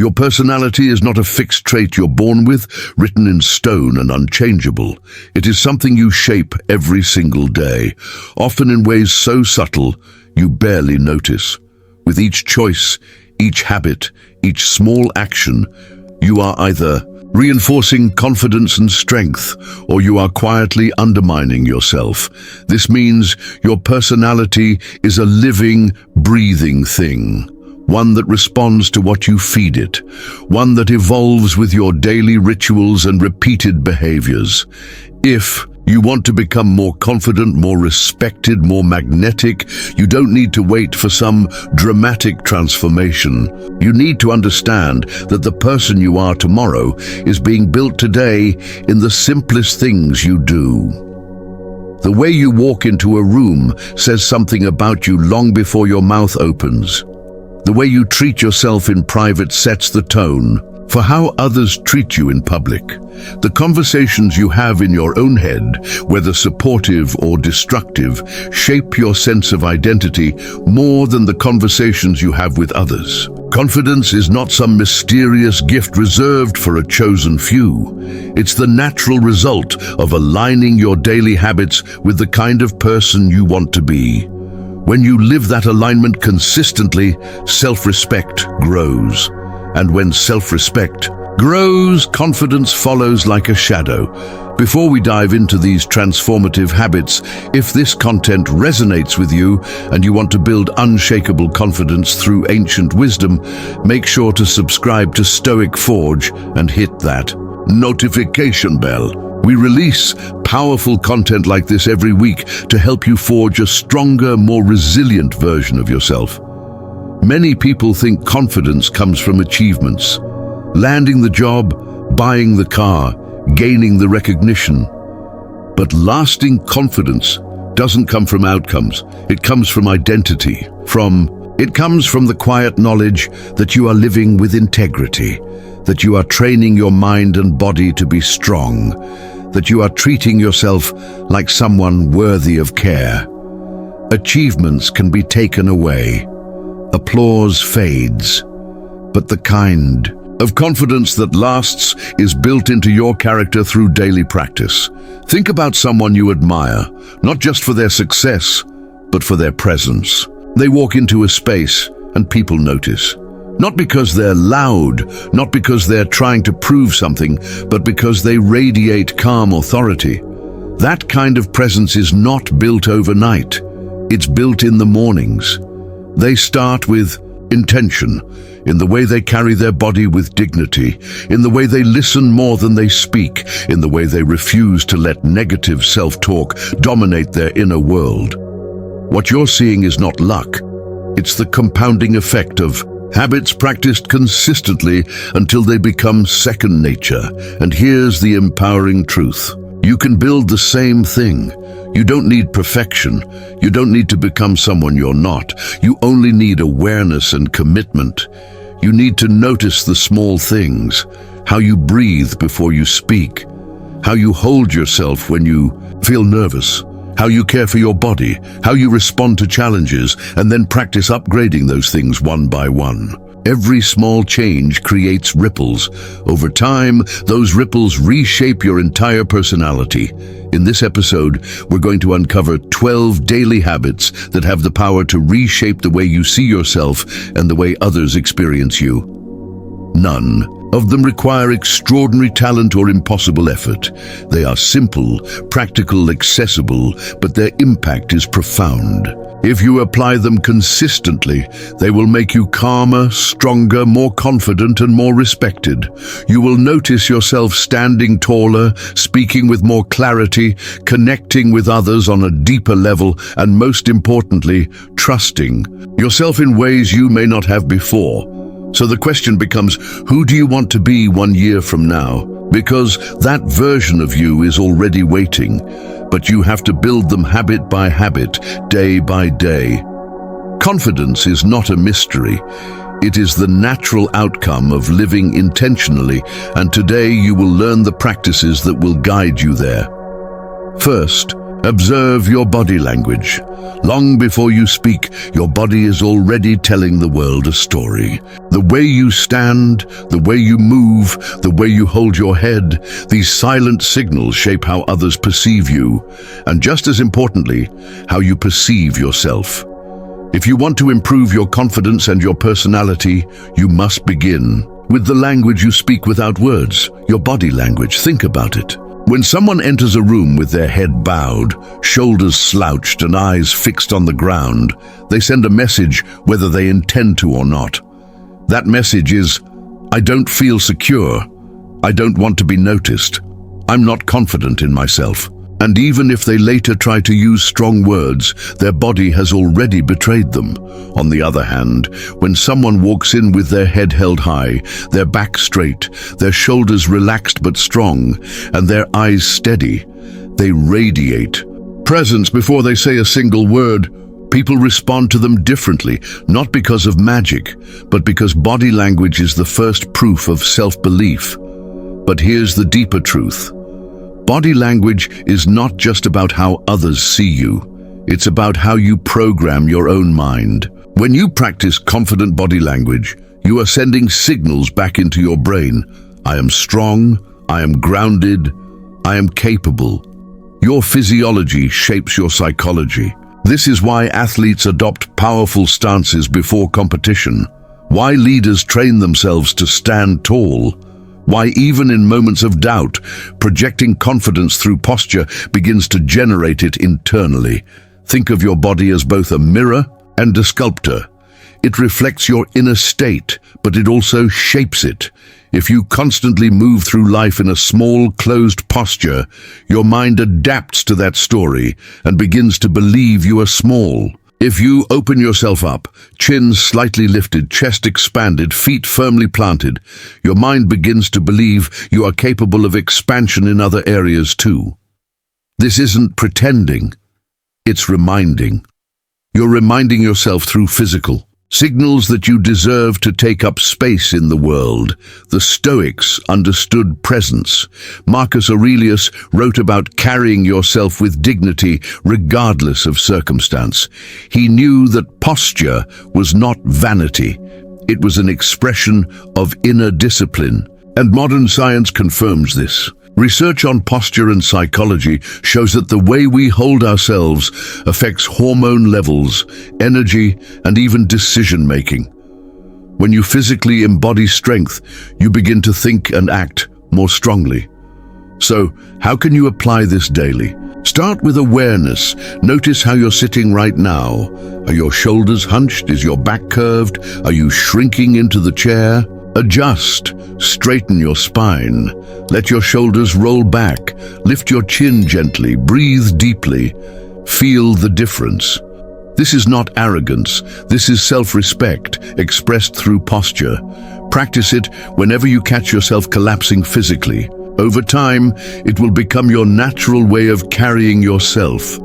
Your personality is not a fixed trait you're born with, written in stone and unchangeable. It is something you shape every single day, often in ways so subtle you barely notice. With each choice, each habit, each small action, you are either reinforcing confidence and strength, or you are quietly undermining yourself. This means your personality is a living, breathing thing. One that responds to what you feed it, one that evolves with your daily rituals and repeated behaviors. If you want to become more confident, more respected, more magnetic, you don't need to wait for some dramatic transformation. You need to understand that the person you are tomorrow is being built today in the simplest things you do. The way you walk into a room says something about you long before your mouth opens. The way you treat yourself in private sets the tone for how others treat you in public. The conversations you have in your own head, whether supportive or destructive, shape your sense of identity more than the conversations you have with others. Confidence is not some mysterious gift reserved for a chosen few. It's the natural result of aligning your daily habits with the kind of person you want to be. When you live that alignment consistently, self-respect grows. And when self-respect grows, confidence follows like a shadow. Before we dive into these transformative habits, if this content resonates with you and you want to build unshakable confidence through ancient wisdom, make sure to subscribe to Stoic Forge and hit that notification bell. We release powerful content like this every week to help you forge a stronger, more resilient version of yourself. Many people think confidence comes from achievements, landing the job, buying the car, gaining the recognition. But lasting confidence doesn't come from outcomes. It comes from identity. It comes from the quiet knowledge that you are living with integrity, that you are training your mind and body to be strong, that you are treating yourself like someone worthy of care. Achievements can be taken away. Applause fades. But the kind of confidence that lasts is built into your character through daily practice. Think about someone you admire, not just for their success, but for their presence. They walk into a space and people notice. Not because they're loud, not because they're trying to prove something, but because they radiate calm authority. That kind of presence is not built overnight. It's built in the mornings. They start with intention, in the way they carry their body with dignity, in the way they listen more than they speak, in the way they refuse to let negative self-talk dominate their inner world. What you're seeing is not luck. It's the compounding effect of habits practiced consistently until they become second nature. And here's the empowering truth. You can build the same thing. You don't need perfection. You don't need to become someone you're not. You only need awareness and commitment. You need to notice the small things, how you breathe before you speak, how you hold yourself when you feel nervous, how you care for your body, how you respond to challenges, and then practice upgrading those things one by one. Every small change creates ripples. Over time, those ripples reshape your entire personality. In this episode, we're going to uncover 12 daily habits that have the power to reshape the way you see yourself and the way others experience you. None of them require extraordinary talent or impossible effort. They are simple, practical, accessible, but their impact is profound. If you apply them consistently, they will make you calmer, stronger, more confident, and more respected. You will notice yourself standing taller, speaking with more clarity, connecting with others on a deeper level, and most importantly, trusting yourself in ways you may not have before. So the question becomes, who do you want to be 1 year from now? Because that version of you is already waiting, but you have to build them habit by habit, day by day. Confidence is not a mystery. It is the natural outcome of living intentionally, and today you will learn the practices that will guide you there. First, Observe your body language. Long before you speak, your body is already telling the world a story. The way you stand, the way you move, the way you hold your head, these silent signals shape how others perceive you, and just as importantly, how you perceive yourself. If you want to improve your confidence and your personality, you must begin with the language you speak without words, your body language. Think about it. When someone enters a room with their head bowed, shoulders slouched and eyes fixed on the ground, they send a message whether they intend to or not. That message is, I don't feel secure. I don't want to be noticed. I'm not confident in myself. And even if they later try to use strong words, their body has already betrayed them. On the other hand, when someone walks in with their head held high, their back straight, their shoulders relaxed but strong, and their eyes steady, they radiate presence before they say a single word. People respond to them differently, not because of magic, but because body language is the first proof of self-belief. But here's the deeper truth. Body language is not just about how others see you. It's about how you program your own mind. When you practice confident body language, you are sending signals back into your brain. I am strong, I am grounded, I am capable. Your physiology shapes your psychology. This is why athletes adopt powerful stances before competition, why leaders train themselves to stand tall, why even in moments of doubt, projecting confidence through posture begins to generate it internally. Think of your body as both a mirror and a sculptor. It reflects your inner state, but it also shapes it. If you constantly move through life in a small, closed posture, your mind adapts to that story and begins to believe you are small. If you open yourself up, chin slightly lifted, chest expanded, feet firmly planted, your mind begins to believe you are capable of expansion in other areas too. This isn't pretending, it's reminding. You're reminding yourself through physical signals that you deserve to take up space in the world. The Stoics understood presence. Marcus Aurelius wrote about carrying yourself with dignity regardless of circumstance. He knew that posture was not vanity. It was an expression of inner discipline. And modern science confirms this. Research on posture and psychology shows that the way we hold ourselves affects hormone levels, energy, and even decision-making. When you physically embody strength, you begin to think and act more strongly. So, how can you apply this daily? Start with awareness. Notice how you're sitting right now. Are your shoulders hunched? Is your back curved? Are you shrinking into the chair? Adjust. Straighten your spine. Let your shoulders roll back. Lift your chin gently. Breathe deeply. Feel the difference. This is not arrogance. This is self-respect expressed through posture. Practice it whenever you catch yourself collapsing physically. Over time, it will become your natural way of carrying yourself.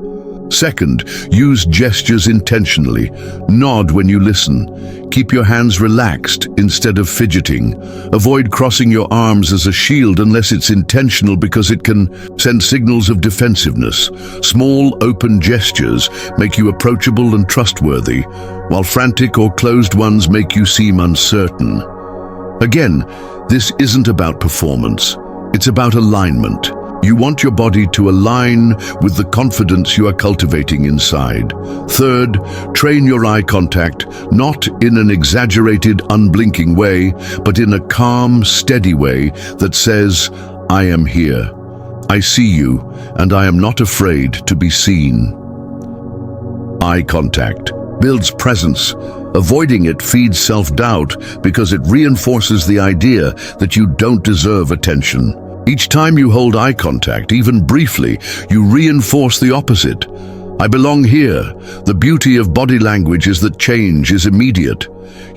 Second, use gestures intentionally. Nod when you listen. Keep your hands relaxed instead of fidgeting. Avoid crossing your arms as a shield unless it's intentional because it can send signals of defensiveness. Small, open gestures make you approachable and trustworthy, while frantic or closed ones make you seem uncertain. Again, this isn't about performance. It's about alignment. You want your body to align with the confidence you are cultivating inside. Third, train your eye contact, not in an exaggerated, unblinking way, but in a calm, steady way that says, I am here. I see you, and I am not afraid to be seen. Eye contact builds presence. Avoiding it feeds self-doubt because it reinforces the idea that you don't deserve attention. Each time you hold eye contact, even briefly, you reinforce the opposite. I belong here. The beauty of body language is that change is immediate.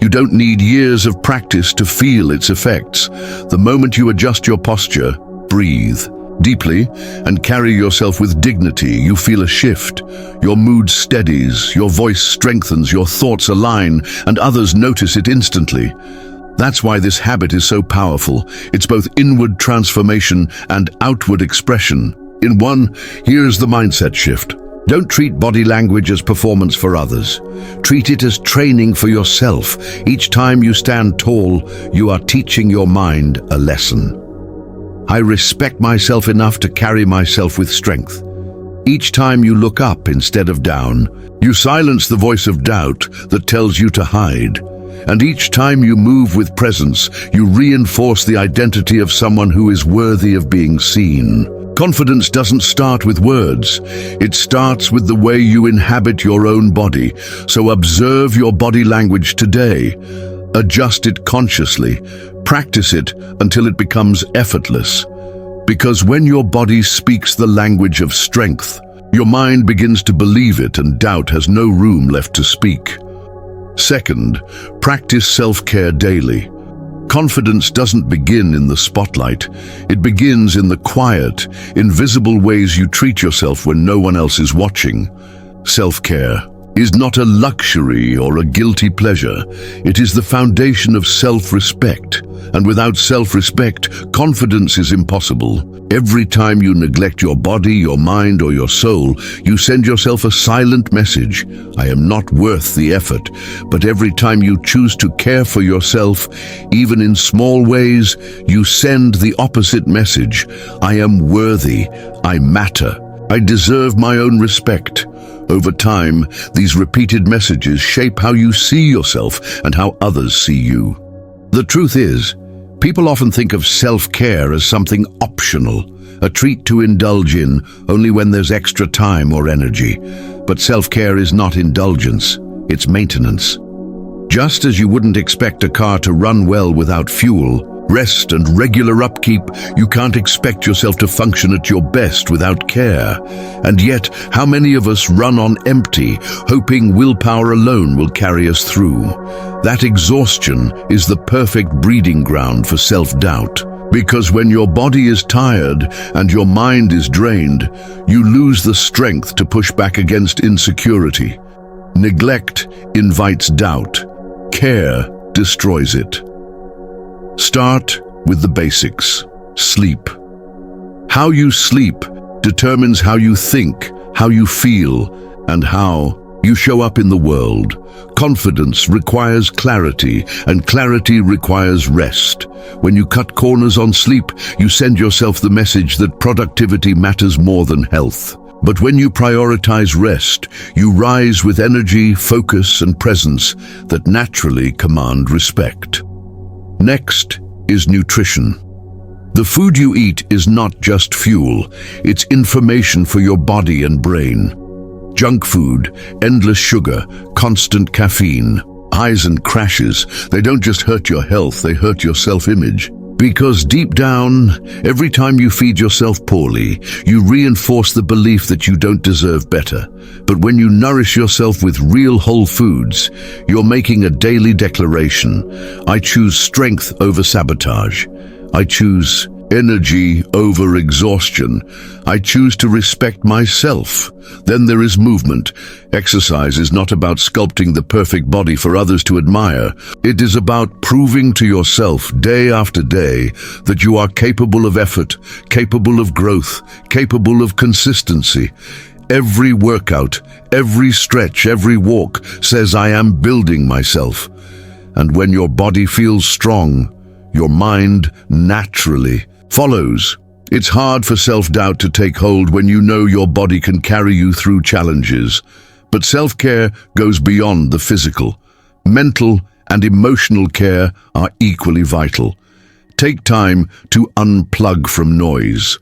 You don't need years of practice to feel its effects. The moment you adjust your posture, breathe deeply, and carry yourself with dignity, you feel a shift. Your mood steadies, your voice strengthens, your thoughts align, and others notice it instantly. That's why this habit is so powerful. It's both inward transformation and outward expression. In one, here's the mindset shift. Don't treat body language as performance for others. Treat it as training for yourself. Each time you stand tall, you are teaching your mind a lesson. I respect myself enough to carry myself with strength. Each time you look up instead of down, you silence the voice of doubt that tells you to hide. And each time you move with presence, you reinforce the identity of someone who is worthy of being seen. Confidence doesn't start with words. It starts with the way you inhabit your own body. So observe your body language today. Adjust it consciously. Practice it until it becomes effortless. Because when your body speaks the language of strength, your mind begins to believe it and doubt has no room left to speak. Second, practice self-care daily. Confidence doesn't begin in the spotlight. It begins in the quiet, invisible ways you treat yourself when no one else is watching. Self-care is not a luxury or a guilty pleasure. It is the foundation of self-respect. And without self-respect, confidence is impossible. Every time you neglect your body, your mind, or your soul, you send yourself a silent message. I am not worth the effort. But every time you choose to care for yourself, even in small ways, you send the opposite message. I am worthy. I matter. I deserve my own respect. Over time, these repeated messages shape how you see yourself and how others see you. The truth is, people often think of self-care as something optional, a treat to indulge in only when there's extra time or energy. But self-care is not indulgence, it's maintenance. Just as you wouldn't expect a car to run well without fuel, rest and regular upkeep, you can't expect yourself to function at your best without care. And yet, how many of us run on empty, hoping willpower alone will carry us through? That exhaustion is the perfect breeding ground for self-doubt. Because when your body is tired and your mind is drained, you lose the strength to push back against insecurity. Neglect invites doubt. Care destroys it. Start with the basics. Sleep. How you sleep determines how you think, how you feel, and how you show up in the world. Confidence requires clarity, and clarity requires rest. When you cut corners on sleep, you send yourself the message that productivity matters more than health. But when you prioritize rest, you rise with energy, focus, and presence that naturally command respect. Next is nutrition. The food you eat is not just fuel, it's information for your body and brain. Junk food, endless sugar, constant caffeine, highs and crashes, they don't just hurt your health, they hurt your self-image. Because deep down, every time you feed yourself poorly, you reinforce the belief that you don't deserve better. But when you nourish yourself with real whole foods, you're making a daily declaration. I choose strength over sabotage. I choose energy over exhaustion. I choose to respect myself. Then there is movement. Exercise is not about sculpting the perfect body for others to admire. It is about proving to yourself day after day that you are capable of effort, capable of growth, capable of consistency. Every workout, every stretch, every walk says I am building myself. And when your body feels strong, your mind naturally follows. It's hard for self-doubt to take hold when you know your body can carry you through challenges. But self-care goes beyond the physical. Mental and emotional care are equally vital. Take time to unplug from noise.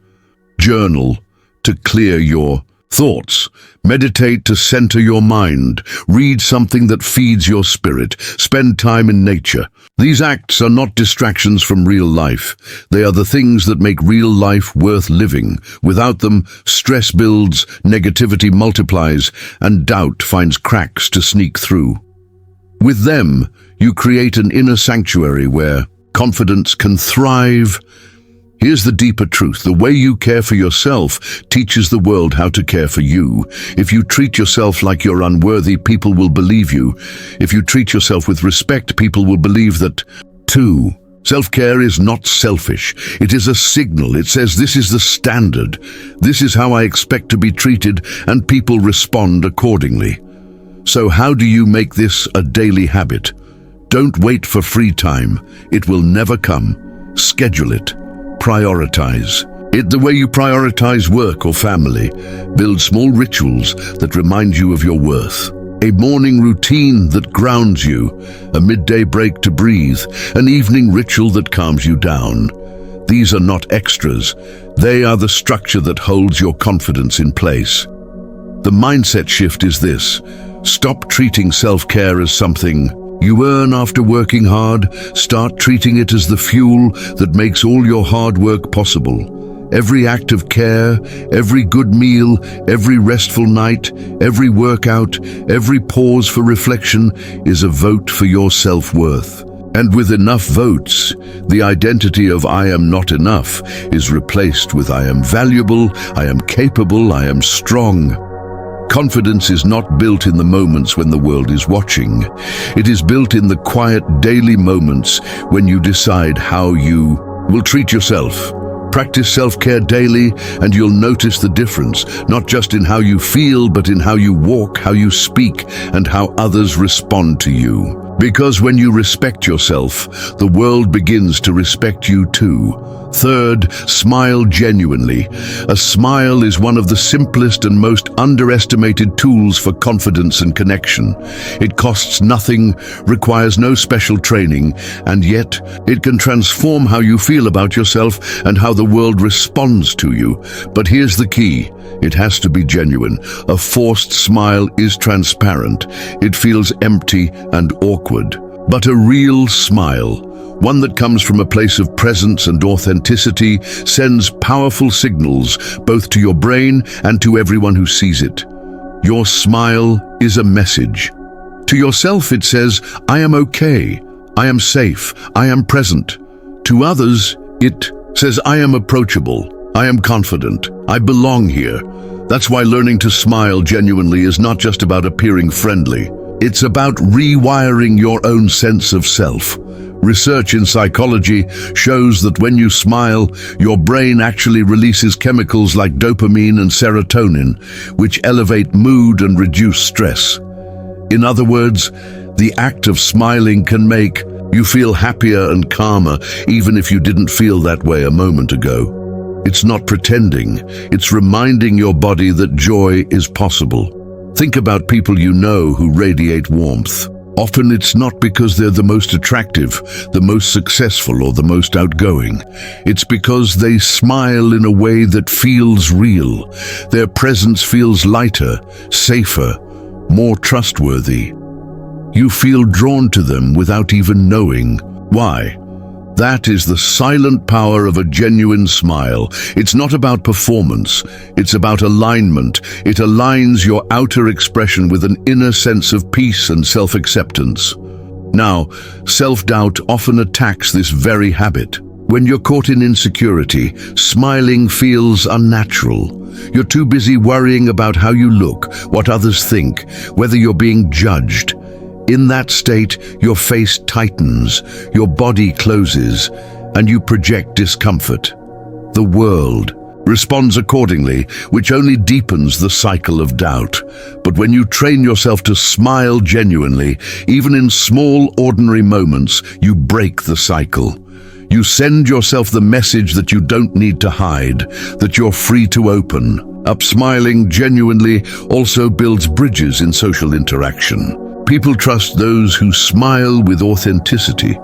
Journal to clear your thoughts. Meditate to center your mind. Read something that feeds your spirit. Spend time in nature. These acts are not distractions from real life. They are the things that make real life worth living. Without them, stress builds, negativity multiplies, and doubt finds cracks to sneak through. With them, you create an inner sanctuary where confidence can thrive. Here's the deeper truth. The way you care for yourself teaches the world how to care for you. If you treat yourself like you're unworthy, people will believe you. If you treat yourself with respect, people will believe that too. Self-care is not selfish. It is a signal. It says, this is the standard. This is how I expect to be treated, and people respond accordingly. So how do you make this a daily habit? Don't wait for free time. It will never come. Schedule it. Prioritize it the way you prioritize work or family. Build small rituals that remind you of your worth. A morning routine that grounds you, a midday break to breathe, an evening ritual that calms you down. These are not extras. They are the structure that holds your confidence in place. The mindset shift is this: stop treating self-care as something you earn after working hard. Start treating it as the fuel that makes all your hard work possible. Every act of care, every good meal, every restful night, every workout, every pause for reflection is a vote for your self-worth. And with enough votes, the identity of I am not enough is replaced with I am valuable, I am capable, I am strong. Confidence is not built in the moments when the world is watching. It is built in the quiet daily moments when you decide how you will treat yourself. Practice self-care daily and you'll notice the difference, not just in how you feel, but in how you walk, how you speak, and how others respond to you. Because when you respect yourself, the world begins to respect you too. Third, smile genuinely. A smile is one of the simplest and most underestimated tools for confidence and connection. It costs nothing, requires no special training, and yet it can transform how you feel about yourself and how the world responds to you. But here's the key: it has to be genuine. A forced smile is transparent. It feels empty and awkward. But a real smile, one that comes from a place of presence and authenticity, sends powerful signals both to your brain and to everyone who sees it. Your smile is a message. To yourself it says, I am okay, I am safe, I am present. To others it says, I am approachable, I am confident, I belong here. That's why learning to smile genuinely is not just about appearing friendly. It's about rewiring your own sense of self. Research in psychology shows that when you smile, your brain actually releases chemicals like dopamine and serotonin, which elevate mood and reduce stress. In other words, the act of smiling can make you feel happier and calmer, even if you didn't feel that way a moment ago. It's not pretending, it's reminding your body that joy is possible. Think about people you know who radiate warmth. Often it's not because they're the most attractive, the most successful, or the most outgoing. It's because they smile in a way that feels real. Their presence feels lighter, safer, more trustworthy. You feel drawn to them without even knowing why. That is the silent power of a genuine smile. It's not about performance, it's about alignment. It aligns your outer expression with an inner sense of peace and self-acceptance. Now, self-doubt often attacks this very habit. When you're caught in insecurity, smiling feels unnatural. You're too busy worrying about how you look, what others think, whether you're being judged. In that state, your face tightens, your body closes, and you project discomfort. The world responds accordingly, which only deepens the cycle of doubt. But when you train yourself to smile genuinely, even in small, ordinary moments, you break the cycle. You send yourself the message that you don't need to hide, that you're free to open up. Smiling genuinely also builds bridges in social interaction. People trust those who smile with authenticity.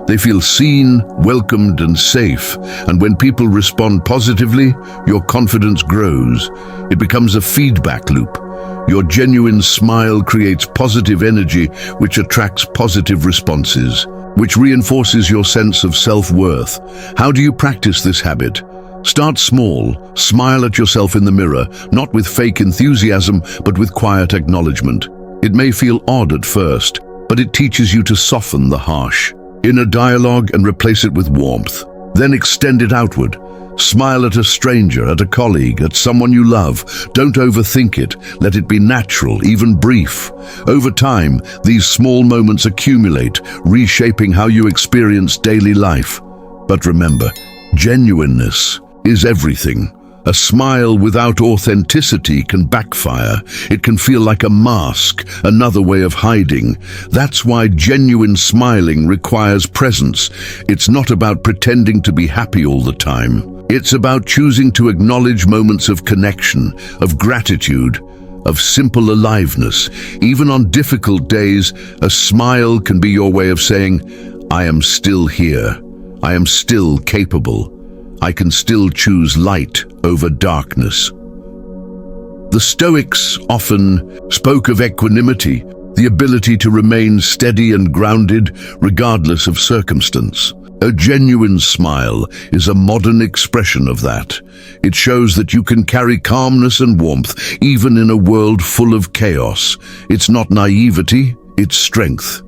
They feel seen, welcomed, and safe. And when people respond positively, your confidence grows. It becomes a feedback loop. Your genuine smile creates positive energy, which attracts positive responses, which reinforces your sense of self-worth. How do you practice this habit? Start small. Smile at yourself in the mirror, not with fake enthusiasm, but with quiet acknowledgement. It may feel odd at first, but it teaches you to soften the harsh inner dialogue and replace it with warmth. Then extend it outward. Smile at a stranger, at a colleague, at someone you love. Don't overthink it. Let it be natural, even brief. Over time, these small moments accumulate, reshaping how you experience daily life. But remember, genuineness is everything. A smile without authenticity can backfire. It can feel like a mask, another way of hiding. That's why genuine smiling requires presence. It's not about pretending to be happy all the time. It's about choosing to acknowledge moments of connection, of gratitude, of simple aliveness. Even on difficult days, a smile can be your way of saying, "I am still here. I am still capable. I can still choose light over darkness." The Stoics often spoke of equanimity, the ability to remain steady and grounded regardless of circumstance. A genuine smile is a modern expression of that. It shows that you can carry calmness and warmth even in a world full of chaos. It's not naivety, it's strength.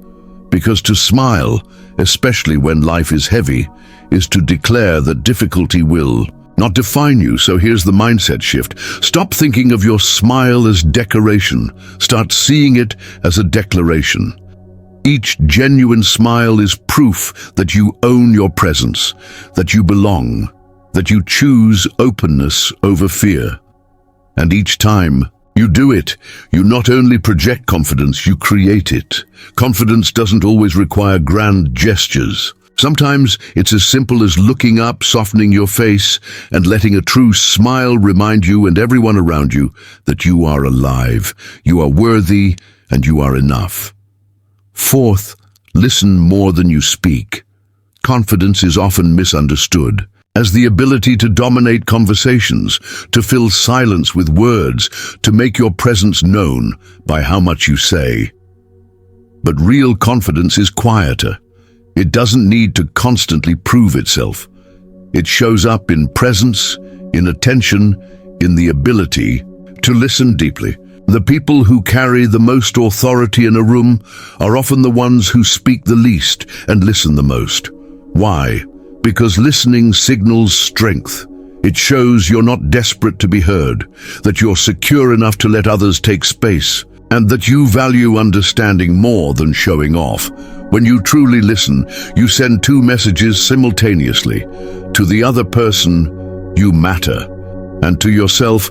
Because to smile, especially when life is heavy, is to declare that difficulty will not define you. So here's the mindset shift. Stop thinking of your smile as decoration. Start seeing it as a declaration. Each genuine smile is proof that you own your presence, that you belong, that you choose openness over fear. And each time you do it, you not only project confidence, you create it. Confidence doesn't always require grand gestures. Sometimes it's as simple as looking up, softening your face, and letting a true smile remind you and everyone around you that you are alive, you are worthy, and you are enough. Fourth, listen more than you speak. Confidence is often misunderstood as the ability to dominate conversations, to fill silence with words, to make your presence known by how much you say. But real confidence is quieter. It doesn't need to constantly prove itself. It shows up in presence, in attention, in the ability to listen deeply. The people who carry the most authority in a room are often the ones who speak the least and listen the most. Why? Because listening signals strength. It shows you're not desperate to be heard, that you're secure enough to let others take space, and that you value understanding more than showing off. When you truly listen, you send two messages simultaneously. To the other person, you matter. And to yourself,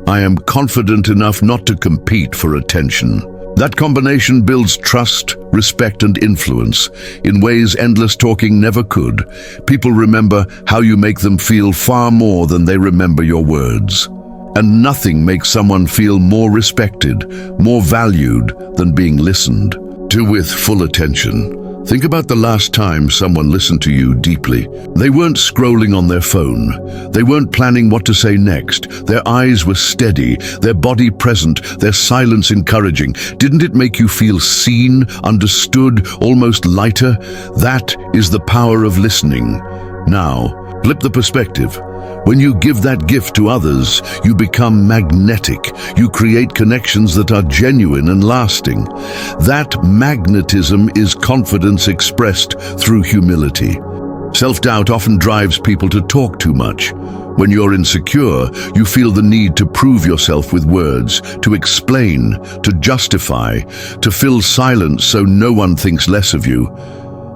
I am confident enough not to compete for attention. That combination builds trust, respect, and influence in ways endless talking never could. People remember how you make them feel far more than they remember your words. And nothing makes someone feel more respected, more valued than being listened to with full attention. Think about the last time someone listened to you deeply. They weren't scrolling on their phone. They weren't planning what to say next. Their eyes were steady, their body present, their silence encouraging. Didn't it make you feel seen, understood, almost lighter? That is the power of listening. Now, flip the perspective. When you give that gift to others, you become magnetic. You create connections that are genuine and lasting. That magnetism is confidence expressed through humility. Self-doubt often drives people to talk too much. When you're insecure, you feel the need to prove yourself with words, to explain, to justify, to fill silence so no one thinks less of you.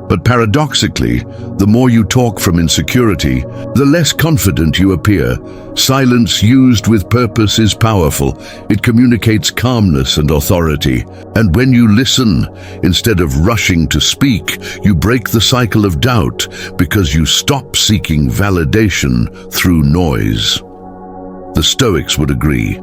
But paradoxically, the more you talk from insecurity, the less confident you appear. Silence used with purpose is powerful. It communicates calmness and authority. And when you listen, instead of rushing to speak, you break the cycle of doubt because you stop seeking validation through noise. The Stoics would agree.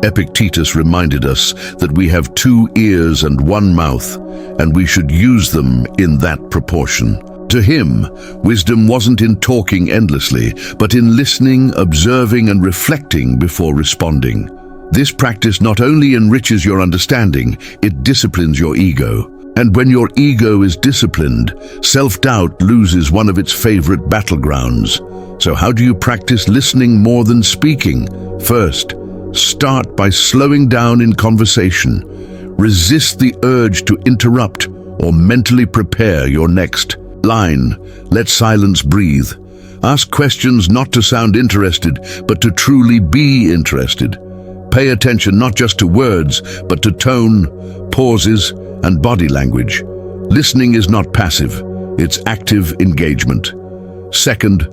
Epictetus reminded us that we have 2 ears and 1 mouth, and we should use them in that proportion. To him, wisdom wasn't in talking endlessly, but in listening, observing, and reflecting before responding. This practice not only enriches your understanding, it disciplines your ego. And when your ego is disciplined, self-doubt loses one of its favorite battlegrounds. So how do you practice listening more than speaking? First, start by slowing down in conversation. Resist the urge to interrupt or mentally prepare your next line. Let silence breathe. Ask questions not to sound interested, but to truly be interested. Pay attention not just to words, but to tone, pauses, and body language. Listening is not passive, it's active engagement. Second,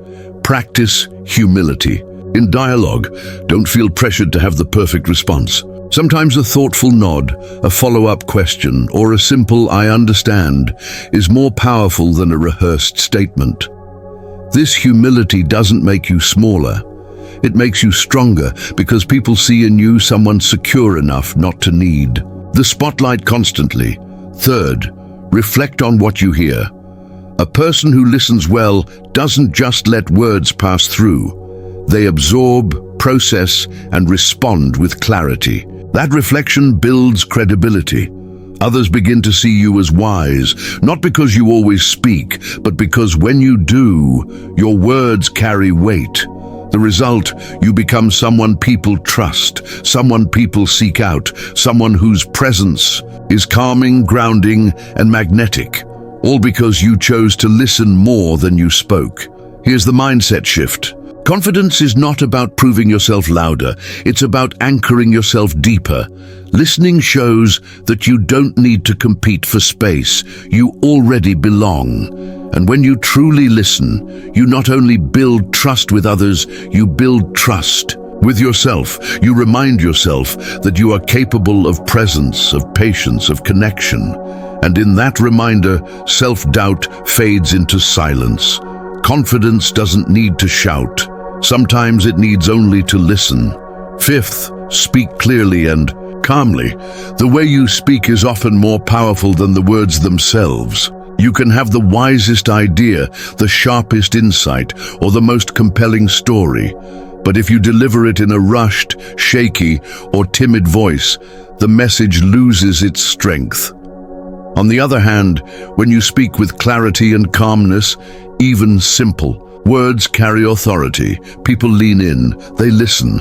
practice humility. In dialogue, don't feel pressured to have the perfect response. Sometimes a thoughtful nod, a follow-up question, or a simple "I understand" is more powerful than a rehearsed statement. This humility doesn't make you smaller. It makes you stronger because people see in you someone secure enough not to need the spotlight constantly. Third, reflect on what you hear. A person who listens well doesn't just let words pass through. They absorb, process, and respond with clarity. That reflection builds credibility. Others begin to see you as wise, not because you always speak, but because when you do, your words carry weight. The result, you become someone people trust, someone people seek out, someone whose presence is calming, grounding, and magnetic, all because you chose to listen more than you spoke. Here's the mindset shift. Confidence is not about proving yourself louder, it's about anchoring yourself deeper. Listening shows that you don't need to compete for space, you already belong. And when you truly listen, you not only build trust with others, you build trust with yourself. You remind yourself that you are capable of presence, of patience, of connection. And in that reminder, self-doubt fades into silence. Confidence doesn't need to shout. Sometimes it needs only to listen. Fifth, speak clearly and calmly. The way you speak is often more powerful than the words themselves. You can have the wisest idea, the sharpest insight, or the most compelling story. But if you deliver it in a rushed, shaky, or timid voice, the message loses its strength. On the other hand, when you speak with clarity and calmness, even simple words carry authority. People lean in, they listen,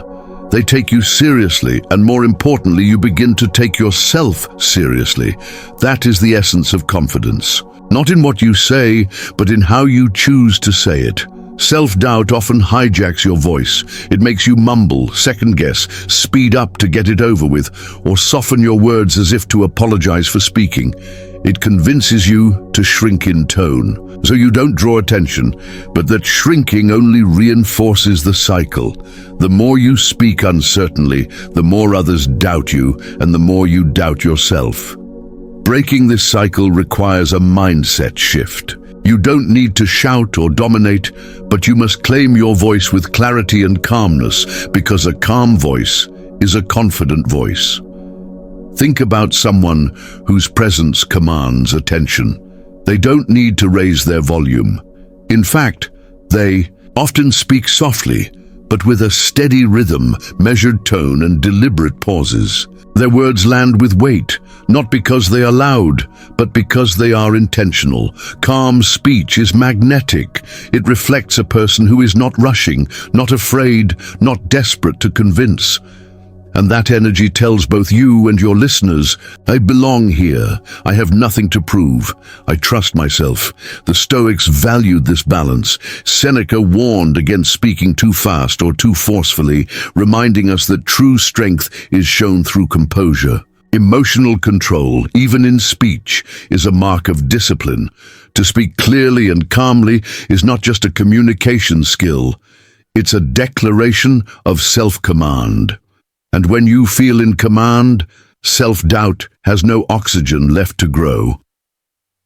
they take you seriously, and more importantly, you begin to take yourself seriously. That is the essence of confidence. Not in what you say, but in how you choose to say it. Self-doubt often hijacks your voice. It makes you mumble, second-guess, speed up to get it over with, or soften your words as if to apologize for speaking. It convinces you to shrink in tone, so you don't draw attention, but that shrinking only reinforces the cycle. The more you speak uncertainly, the more others doubt you, and the more you doubt yourself. Breaking this cycle requires a mindset shift. You don't need to shout or dominate, but you must claim your voice with clarity and calmness, because a calm voice is a confident voice. Think about someone whose presence commands attention. They don't need to raise their volume. In fact, they often speak softly, but with a steady rhythm, measured tone, and deliberate pauses. Their words land with weight, not because they are loud, but because they are intentional. Calm speech is magnetic. It reflects a person who is not rushing, not afraid, not desperate to convince. And that energy tells both you and your listeners, I belong here. I have nothing to prove. I trust myself. The Stoics valued this balance. Seneca warned against speaking too fast or too forcefully, reminding us that true strength is shown through composure. Emotional control, even in speech, is a mark of discipline. To speak clearly and calmly is not just a communication skill. It's a declaration of self-command. And when you feel in command, self-doubt has no oxygen left to grow.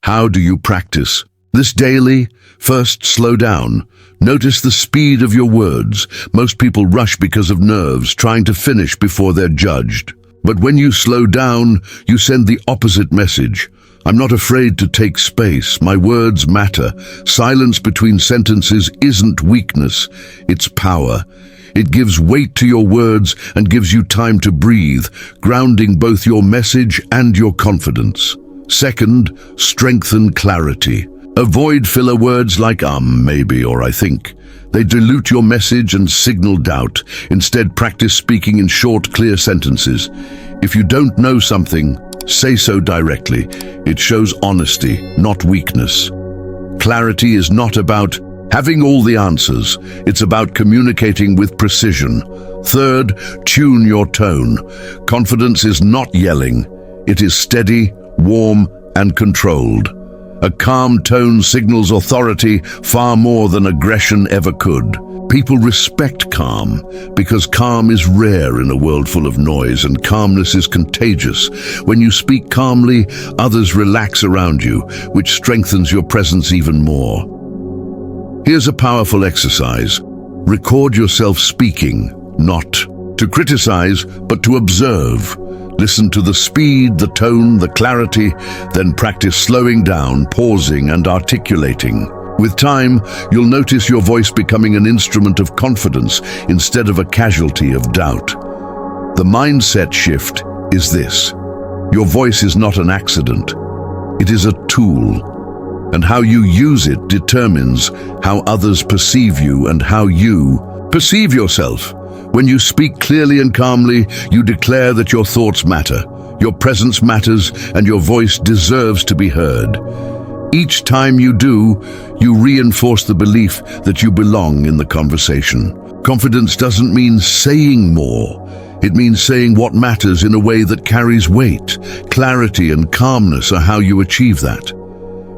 How do you practice this daily? First, slow down. Notice the speed of your words. Most people rush because of nerves, trying to finish before they're judged. But when you slow down, you send the opposite message. I'm not afraid to take space. My words matter. Silence between sentences isn't weakness, it's power. It gives weight to your words and gives you time to breathe, grounding both your message and your confidence. Second, strengthen clarity. Avoid filler words like maybe, or I think. They dilute your message and signal doubt. Instead, practice speaking in short, clear sentences. If you don't know something, say so directly. It shows honesty, not weakness. Clarity is not about having all the answers. It's about communicating with precision. Third, tune your tone. Confidence is not yelling. It is steady, warm, and controlled. A calm tone signals authority far more than aggression ever could. People respect calm because calm is rare in a world full of noise, and calmness is contagious. When you speak calmly, others relax around you, which strengthens your presence even more. Here's a powerful exercise. Record yourself speaking, not to criticize, but to observe. Listen to the speed, the tone, the clarity, then practice slowing down, pausing, and articulating. With time, you'll notice your voice becoming an instrument of confidence instead of a casualty of doubt. The mindset shift is this: your voice is not an accident. It is a tool, and how you use it determines how others perceive you and how you perceive yourself. When you speak clearly and calmly, you declare that your thoughts matter, your presence matters, and your voice deserves to be heard. Each time you do, you reinforce the belief that you belong in the conversation. Confidence doesn't mean saying more. It means saying what matters in a way that carries weight. Clarity and calmness are how you achieve that.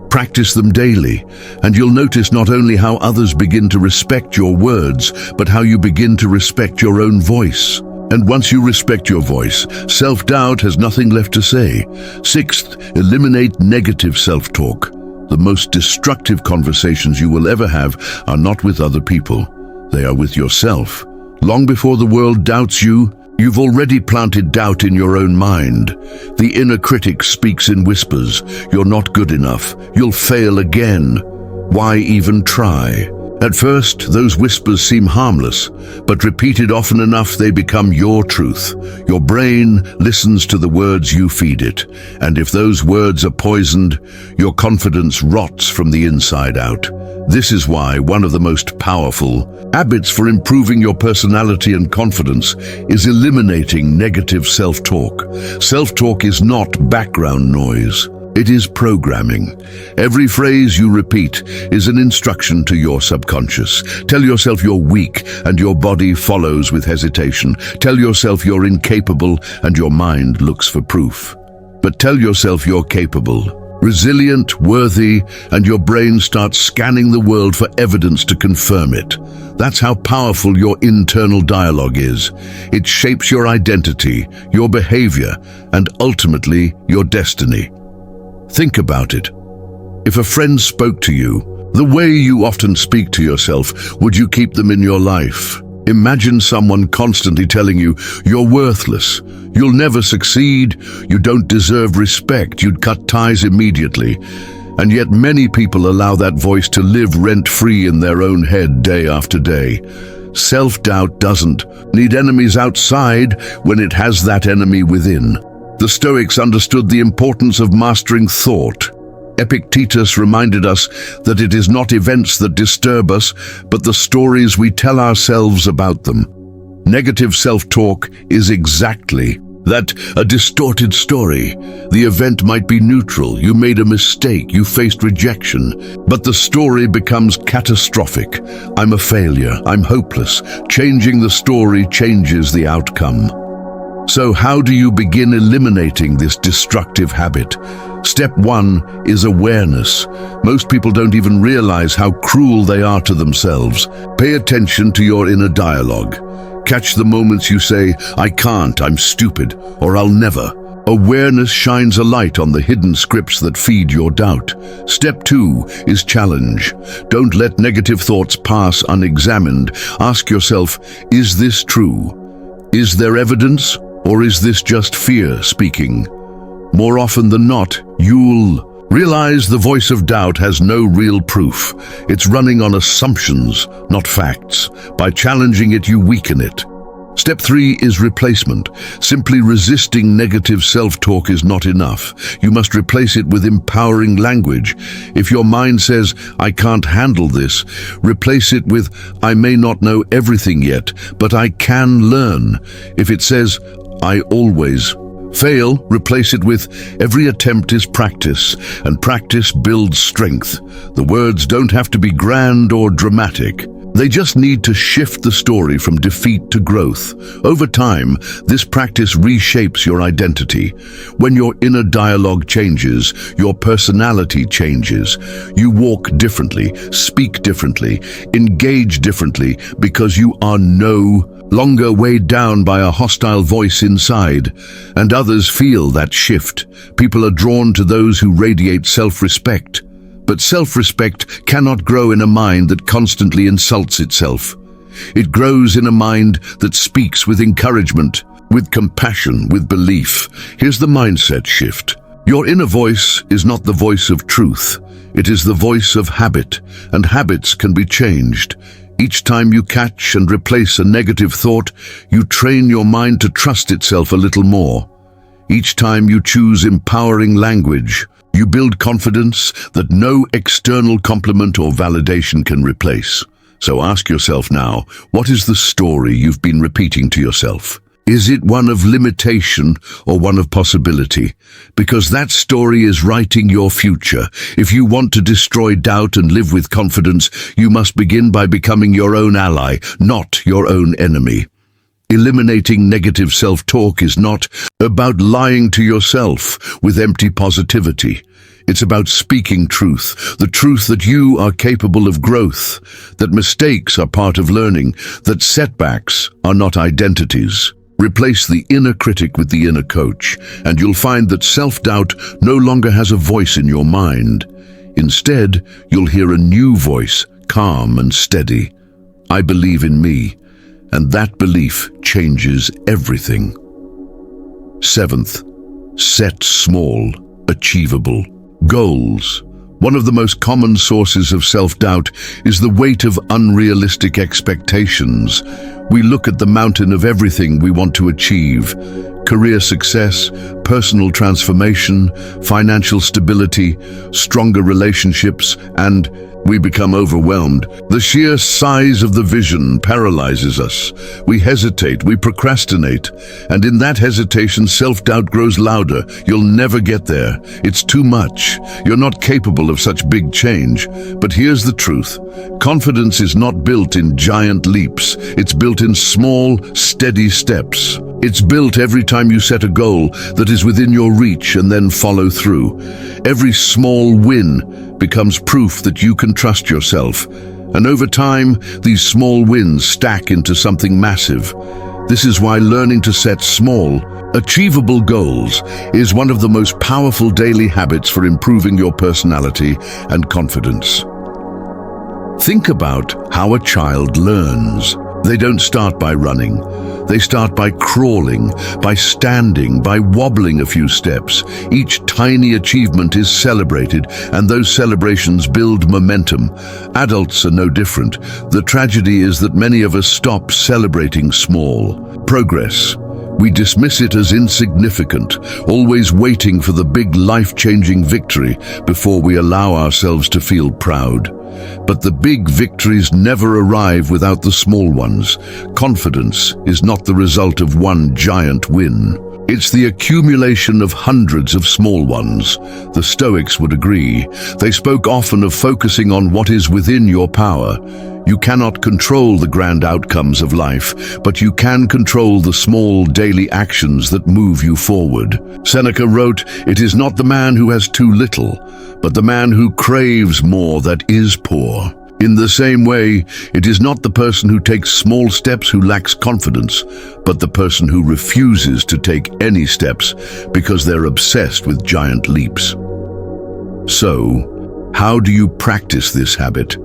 Practice them daily, and you'll notice not only how others begin to respect your words, but how you begin to respect your own voice. And once you respect your voice, self-doubt has nothing left to say. Sixth, eliminate negative self-talk. The most destructive conversations you will ever have are not with other people. They are with yourself. Long before the world doubts you, you've already planted doubt in your own mind. The inner critic speaks in whispers. You're not good enough. You'll fail again. Why even try? At first, those whispers seem harmless, but repeated often enough, they become your truth. Your brain listens to the words you feed it, and if those words are poisoned, your confidence rots from the inside out. This is why one of the most powerful habits for improving your personality and confidence is eliminating negative self-talk. Self-talk is not background noise. It is programming. Every phrase you repeat is an instruction to your subconscious. Tell yourself you're weak, and your body follows with hesitation. Tell yourself you're incapable, and your mind looks for proof. But tell yourself you're capable, resilient, worthy, and your brain starts scanning the world for evidence to confirm it. That's how powerful your internal dialogue is. It shapes your identity, your behavior, and ultimately your destiny. Think about it. If a friend spoke to you, the way you often speak to yourself, would you keep them in your life? Imagine someone constantly telling you, you're worthless, you'll never succeed, you don't deserve respect. You'd cut ties immediately. And yet many people allow that voice to live rent-free in their own head day after day. Self-doubt doesn't need enemies outside when it has that enemy within. The Stoics understood the importance of mastering thought. Epictetus reminded us that it is not events that disturb us, but the stories we tell ourselves about them. Negative self-talk is exactly that, a distorted story. The event might be neutral, you made a mistake, you faced rejection, but the story becomes catastrophic. I'm a failure, I'm hopeless. Changing the story changes the outcome. So how do you begin eliminating this destructive habit? Step 1 is awareness. Most people don't even realize how cruel they are to themselves. Pay attention to your inner dialogue. Catch the moments you say, I can't, I'm stupid, or I'll never. Awareness shines a light on the hidden scripts that feed your doubt. Step 2 is challenge. Don't let negative thoughts pass unexamined. Ask yourself, is this true? Is there evidence? Or is this just fear speaking? More often than not, you'll realize the voice of doubt has no real proof. It's running on assumptions, not facts. By challenging it, you weaken it. Step 3 is replacement. Simply resisting negative self-talk is not enough. You must replace it with empowering language. If your mind says, I can't handle this, replace it with, I may not know everything yet, but I can learn. If it says, I always Fail, replace it with, every attempt is practice, and practice builds strength. The words don't have to be grand or dramatic. They just need to shift the story from defeat to growth. Over time, this practice reshapes your identity. When your inner dialogue changes, your personality changes. You walk differently, speak differently, engage differently, because you are no longer weighed down by a hostile voice inside. And others feel that shift. People are drawn to those who radiate self-respect. But self-respect cannot grow in a mind that constantly insults itself. It grows in a mind that speaks with encouragement, with compassion, with belief. Here's the mindset shift. Your inner voice is not the voice of truth. It is the voice of habit, and habits can be changed. Each time you catch and replace a negative thought, you train your mind to trust itself a little more. Each time you choose empowering language, you build confidence that no external compliment or validation can replace. So ask yourself now, what is the story you've been repeating to yourself? Is it one of limitation or one of possibility? Because that story is writing your future. If you want to destroy doubt and live with confidence, you must begin by becoming your own ally, not your own enemy. Eliminating negative self-talk is not about lying to yourself with empty positivity. It's about speaking truth, the truth that you are capable of growth, that mistakes are part of learning, that setbacks are not identities. Replace the inner critic with the inner coach, and you'll find that self-doubt no longer has a voice in your mind. Instead, you'll hear a new voice, calm and steady. I believe in me, and that belief changes everything. Seventh, set small, achievable goals. One of the most common sources of self-doubt is the weight of unrealistic expectations. We look at the mountain of everything we want to achieve: career success, personal transformation, financial stability, stronger relationships, and we become overwhelmed. The sheer size of the vision paralyzes us. We hesitate, we procrastinate, and in that hesitation, self-doubt grows louder. You'll never get there. It's too much. You're not capable of such big change. But here's the truth. Confidence is not built in giant leaps. It's built in small, steady steps. It's built every time you set a goal that is within your reach and then follow through. Every small win becomes proof that you can trust yourself. And over time, these small wins stack into something massive. This is why learning to set small, achievable goals is one of the most powerful daily habits for improving your personality and confidence. Think about how a child learns. They don't start by running. They start by crawling, by standing, by wobbling a few steps. Each tiny achievement is celebrated, and those celebrations build momentum. Adults are no different. The tragedy is that many of us stop celebrating small progress. We dismiss it as insignificant, always waiting for the big life-changing victory before we allow ourselves to feel proud. But the big victories never arrive without the small ones. Confidence is not the result of one giant win. It's the accumulation of hundreds of small ones. The Stoics would agree. They spoke often of focusing on what is within your power. You cannot control the grand outcomes of life, but you can control the small daily actions that move you forward. Seneca wrote, "It is not the man who has too little, but the man who craves more that is poor." In the same way, it is not the person who takes small steps who lacks confidence, but the person who refuses to take any steps because they're obsessed with giant leaps. So, how do you practice this habit?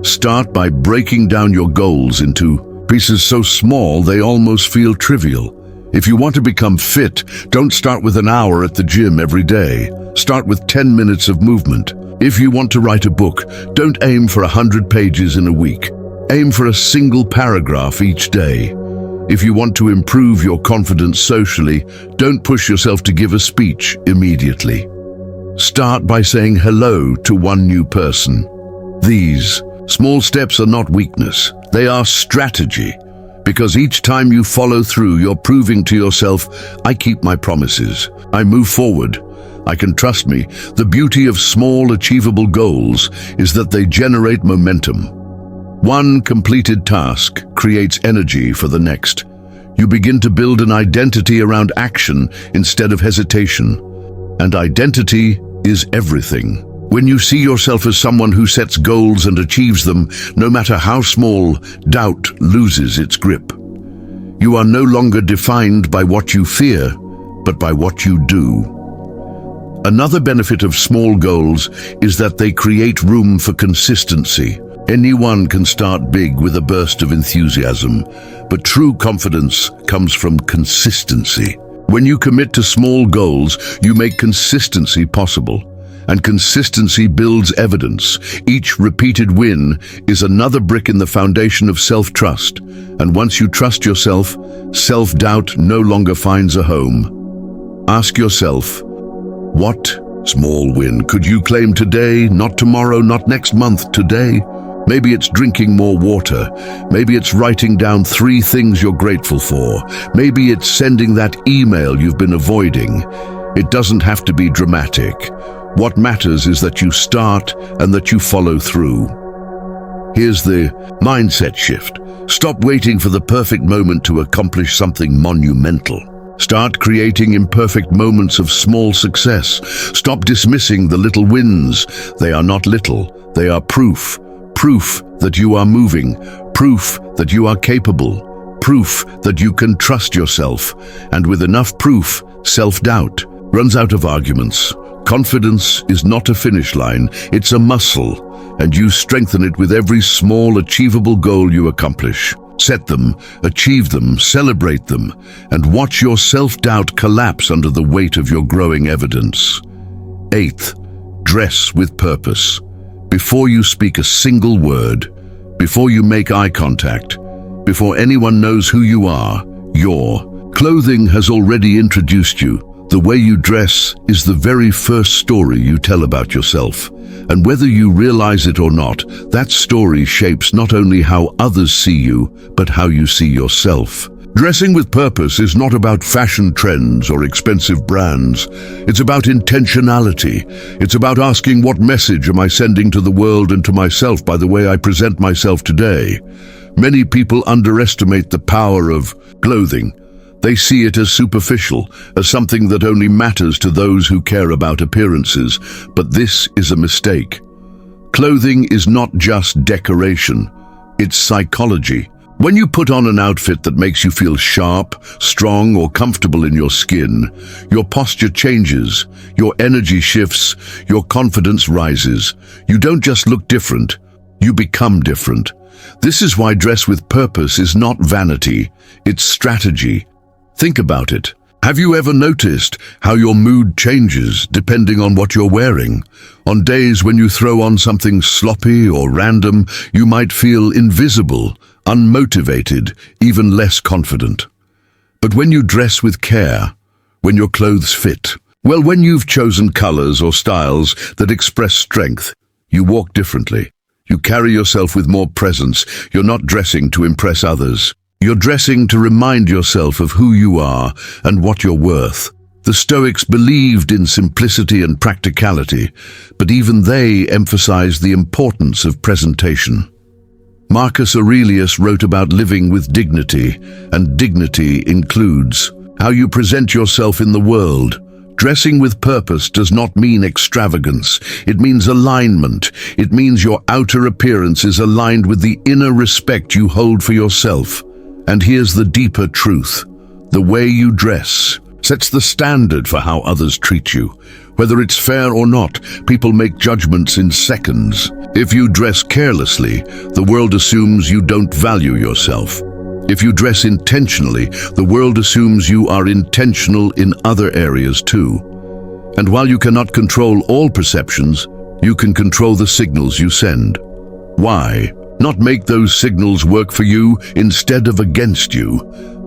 Start by breaking down your goals into pieces so small they almost feel trivial. If you want to become fit, don't start with an hour at the gym every day. Start with 10 minutes of movement. If you want to write a book, don't aim for 100 pages in a week. Aim for a single paragraph each day. If you want to improve your confidence socially, don't push yourself to give a speech immediately. Start by saying hello to one new person. These small steps are not weakness, they are strategy. Because each time you follow through, you're proving to yourself, I keep my promises. I move forward. I can trust me. The beauty of small, achievable goals is that they generate momentum. One completed task creates energy for the next. You begin to build an identity around action instead of hesitation. And identity is everything. When you see yourself as someone who sets goals and achieves them, no matter how small, doubt loses its grip. You are no longer defined by what you fear, but by what you do. Another benefit of small goals is that they create room for consistency. Anyone can start big with a burst of enthusiasm, but true confidence comes from consistency. When you commit to small goals, you make consistency possible. And consistency builds evidence. Each repeated win is another brick in the foundation of self-trust. And once you trust yourself, self-doubt no longer finds a home. Ask yourself, what small win could you claim today, not tomorrow, not next month, today? Maybe it's drinking more water. Maybe it's writing down 3 things you're grateful for. Maybe it's sending that email you've been avoiding. It doesn't have to be dramatic. What matters is that you start and that you follow through. Here's the mindset shift. Stop waiting for the perfect moment to accomplish something monumental. Start creating imperfect moments of small success. Stop dismissing the little wins. They are not little. They are proof. Proof that you are moving. Proof that you are capable. Proof that you can trust yourself. And with enough proof, self-doubt runs out of arguments. Confidence is not a finish line, it's a muscle, and you strengthen it with every small, achievable goal you accomplish. Set them, achieve them, celebrate them, and watch your self-doubt collapse under the weight of your growing evidence. 8th, dress with purpose. Before you speak a single word, before you make eye contact, before anyone knows who you are, your clothing has already introduced you. The way you dress is the very first story you tell about yourself. And whether you realize it or not, that story shapes not only how others see you, but how you see yourself. Dressing with purpose is not about fashion trends or expensive brands. It's about intentionality. It's about asking, what message am I sending to the world and to myself by the way I present myself today? Many people underestimate the power of clothing. They see it as superficial, as something that only matters to those who care about appearances, but this is a mistake. Clothing is not just decoration, it's psychology. When you put on an outfit that makes you feel sharp, strong, or comfortable in your skin, your posture changes, your energy shifts, your confidence rises. You don't just look different, you become different. This is why dress with purpose is not vanity, it's strategy. Think about it. Have you ever noticed how your mood changes depending on what you're wearing? On days when you throw on something sloppy or random, you might feel invisible, unmotivated, even less confident. But when you dress with care, when your clothes fit, well, when you've chosen colors or styles that express strength, you walk differently. You carry yourself with more presence. You're not dressing to impress others. You're dressing to remind yourself of who you are and what you're worth. The Stoics believed in simplicity and practicality, but even they emphasized the importance of presentation. Marcus Aurelius wrote about living with dignity, and dignity includes how you present yourself in the world. Dressing with purpose does not mean extravagance. It means alignment. It means your outer appearance is aligned with the inner respect you hold for yourself. And here's the deeper truth. The way you dress sets the standard for how others treat you. Whether it's fair or not, people make judgments in seconds. If you dress carelessly, the world assumes you don't value yourself. If you dress intentionally, the world assumes you are intentional in other areas too. And while you cannot control all perceptions, you can control the signals you send. Why? Not make those signals work for you instead of against you.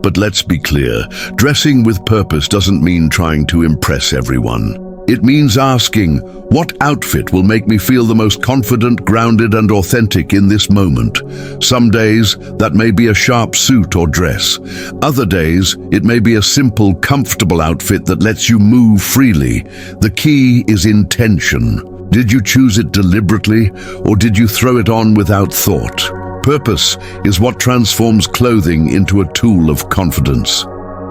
But let's be clear, dressing with purpose doesn't mean trying to impress everyone. It means asking, what outfit will make me feel the most confident, grounded, and authentic in this moment? Some days, that may be a sharp suit or dress. Other days, it may be a simple, comfortable outfit that lets you move freely. The key is intention. Did you choose it deliberately, or did you throw it on without thought? Purpose is what transforms clothing into a tool of confidence.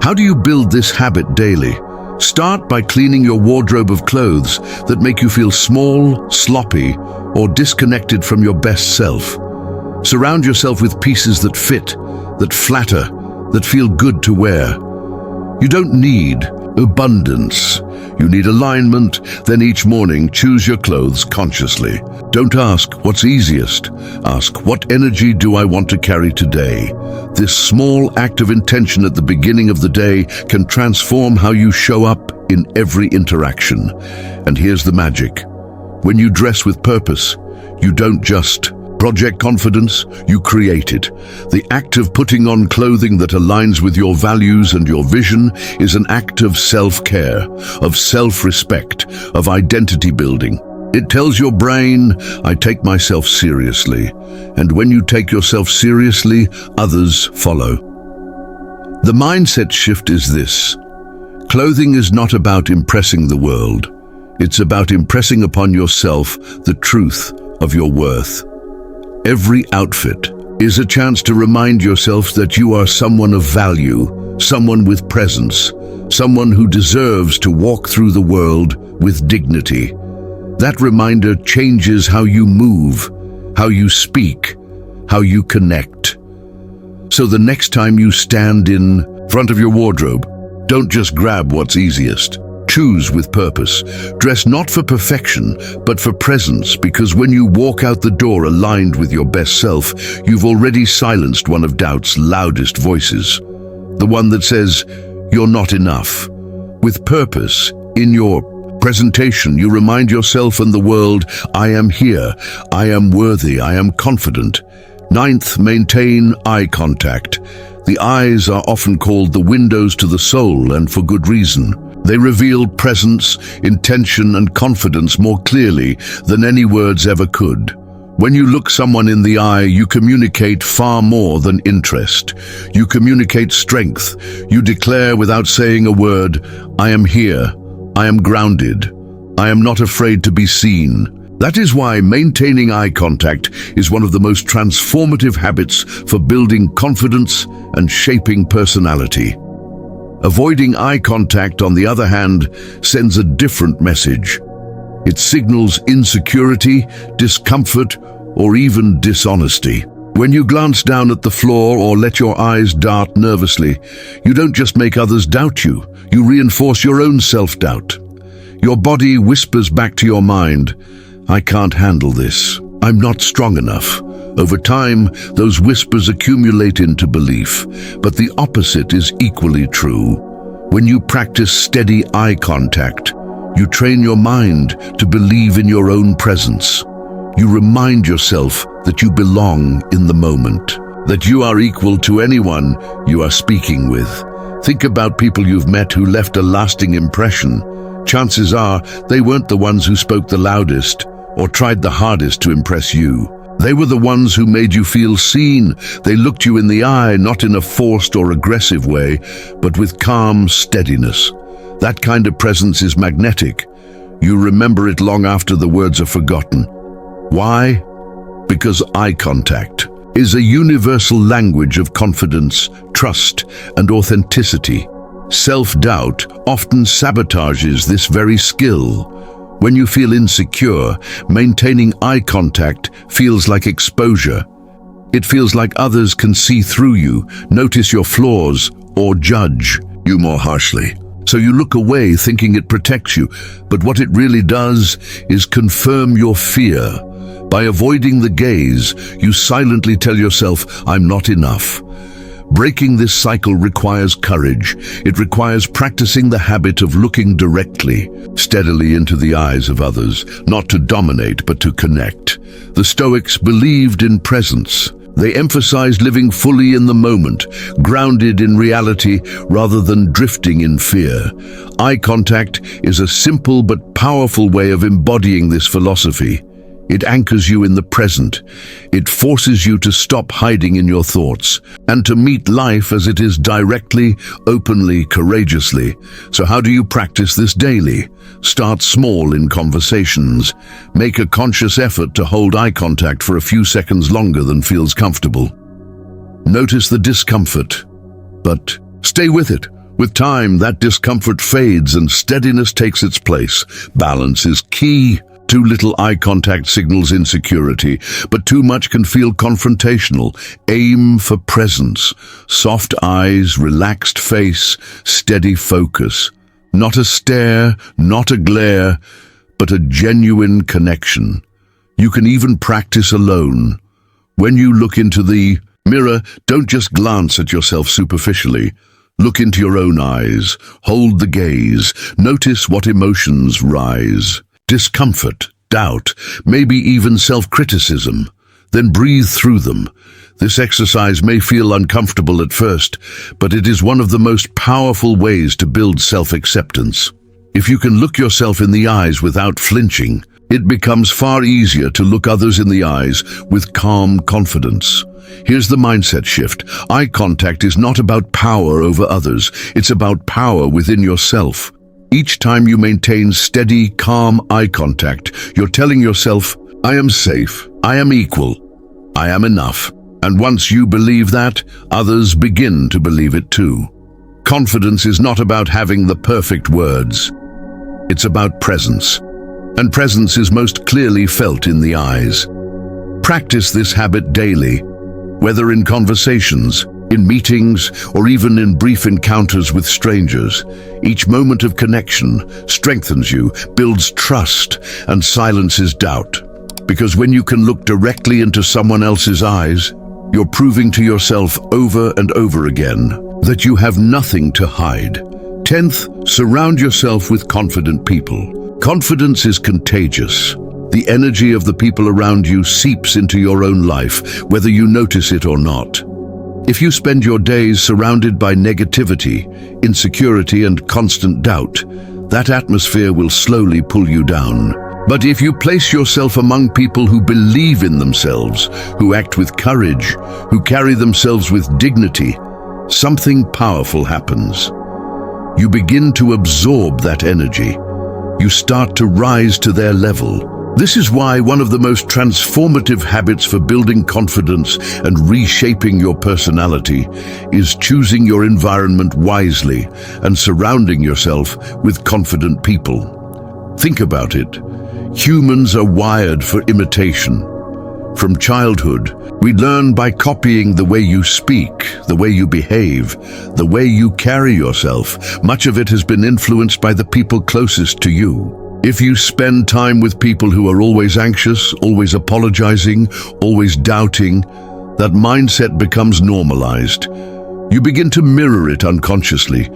How do you build this habit daily? Start by cleaning your wardrobe of clothes that make you feel small, sloppy, or disconnected from your best self. Surround yourself with pieces that fit, that flatter, that feel good to wear. You don't need abundance. You need alignment. Then each morning, choose your clothes consciously. Don't ask what's easiest. Ask, what energy do I want to carry today? This small act of intention at the beginning of the day can transform how you show up in every interaction. And here's the magic. When you dress with purpose, you don't just project confidence, you create it. The act of putting on clothing that aligns with your values and your vision is an act of self-care, of self-respect, of identity building. It tells your brain, I take myself seriously. And when you take yourself seriously, others follow. The mindset shift is this. Clothing is not about impressing the world. It's about impressing upon yourself the truth of your worth. Every outfit is a chance to remind yourself that you are someone of value, someone with presence, someone who deserves to walk through the world with dignity. That reminder changes how you move, how you speak, how you connect. So the next time you stand in front of your wardrobe, don't just grab what's easiest. Choose with purpose. Dress not for perfection, but for presence, because when you walk out the door aligned with your best self, you've already silenced one of doubt's loudest voices. The one that says, you're not enough. With purpose, in your presentation, you remind yourself and the world, I am here, I am worthy, I am confident. Ninth, maintain eye contact. The eyes are often called the windows to the soul, and for good reason. They reveal presence, intention, and confidence more clearly than any words ever could. When you look someone in the eye, you communicate far more than interest. You communicate strength. You declare without saying a word, I am here, I am grounded, I am not afraid to be seen. That is why maintaining eye contact is one of the most transformative habits for building confidence and shaping personality. Avoiding eye contact, on the other hand, sends a different message. It signals insecurity, discomfort, or even dishonesty. When you glance down at the floor or let your eyes dart nervously, you don't just make others doubt you, you reinforce your own self-doubt. Your body whispers back to your mind, I can't handle this. I'm not strong enough. Over time, those whispers accumulate into belief, but the opposite is equally true. When you practice steady eye contact, you train your mind to believe in your own presence. You remind yourself that you belong in the moment, that you are equal to anyone you are speaking with. Think about people you've met who left a lasting impression. Chances are they weren't the ones who spoke the loudest or tried the hardest to impress you. They were the ones who made you feel seen. They looked you in the eye, not in a forced or aggressive way, but with calm steadiness. That kind of presence is magnetic. You remember it long after the words are forgotten. Why? Because eye contact is a universal language of confidence, trust, and authenticity. Self-doubt often sabotages this very skill. When you feel insecure, maintaining eye contact feels like exposure. It feels like others can see through you, notice your flaws, or judge you more harshly. So you look away thinking it protects you, but what it really does is confirm your fear. By avoiding the gaze, you silently tell yourself, I'm not enough. Breaking this cycle requires courage. It requires practicing the habit of looking directly, steadily into the eyes of others, not to dominate but to connect. The Stoics believed in presence. They emphasize living fully in the moment, grounded in reality rather than drifting in fear. Eye contact is a simple but powerful way of embodying this philosophy. It anchors you in the present. It forces you to stop hiding in your thoughts and to meet life as it is directly, openly, courageously. So how do you practice this daily? Start small in conversations. Make a conscious effort to hold eye contact for a few seconds longer than feels comfortable. Notice the discomfort, but stay with it. With time, that discomfort fades and steadiness takes its place. Balance is key. Too little eye contact signals insecurity, but too much can feel confrontational. Aim for presence. Soft eyes, relaxed face, steady focus. Not a stare, not a glare, but a genuine connection. You can even practice alone. When you look into the mirror, don't just glance at yourself superficially. Look into your own eyes. Hold the gaze. Notice what emotions rise. Discomfort, doubt, maybe even self-criticism. Then breathe through them. This exercise may feel uncomfortable at first, but it is one of the most powerful ways to build self-acceptance. If you can look yourself in the eyes without flinching, it becomes far easier to look others in the eyes with calm confidence. Here's the mindset shift. Eye contact is not about power over others. It's about power within yourself. Each time you maintain steady, calm eye contact, you're telling yourself, I am safe, I am equal, I am enough. And once you believe that, others begin to believe it too. Confidence is not about having the perfect words. It's about presence. And presence is most clearly felt in the eyes. Practice this habit daily, whether in conversations, in meetings, or even in brief encounters with strangers. Each moment of connection strengthens you, builds trust, and silences doubt. Because when you can look directly into someone else's eyes, you're proving to yourself over and over again that you have nothing to hide. 10th, surround yourself with confident people. Confidence is contagious. The energy of the people around you seeps into your own life, whether you notice it or not. If you spend your days surrounded by negativity, insecurity, and constant doubt, that atmosphere will slowly pull you down. But if you place yourself among people who believe in themselves, who act with courage, who carry themselves with dignity, something powerful happens. You begin to absorb that energy. You start to rise to their level. This is why one of the most transformative habits for building confidence and reshaping your personality is choosing your environment wisely and surrounding yourself with confident people. Think about it. Humans are wired for imitation. From childhood, we learn by copying the way you speak, the way you behave, the way you carry yourself. Much of it has been influenced by the people closest to you. If you spend time with people who are always anxious, always apologizing, always doubting, that mindset becomes normalized. You begin to mirror it unconsciously.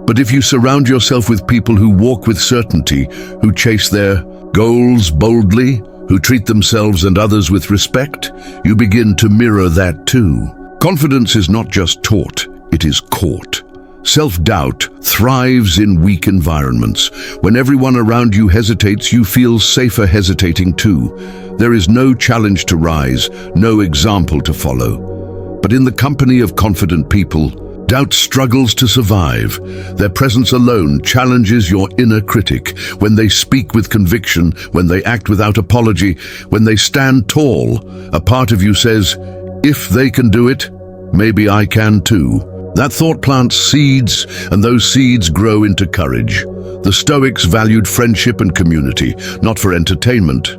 But if you surround yourself with people who walk with certainty, who chase their goals boldly, who treat themselves and others with respect, you begin to mirror that too. Confidence is not just taught, it is caught. Self-doubt thrives in weak environments. When everyone around you hesitates, you feel safer hesitating too. There is no challenge to rise, no example to follow. But in the company of confident people, doubt struggles to survive. Their presence alone challenges your inner critic. When they speak with conviction, when they act without apology, when they stand tall, a part of you says, if they can do it, maybe I can too. That thought plants seeds, and those seeds grow into courage. The Stoics valued friendship and community, not for entertainment,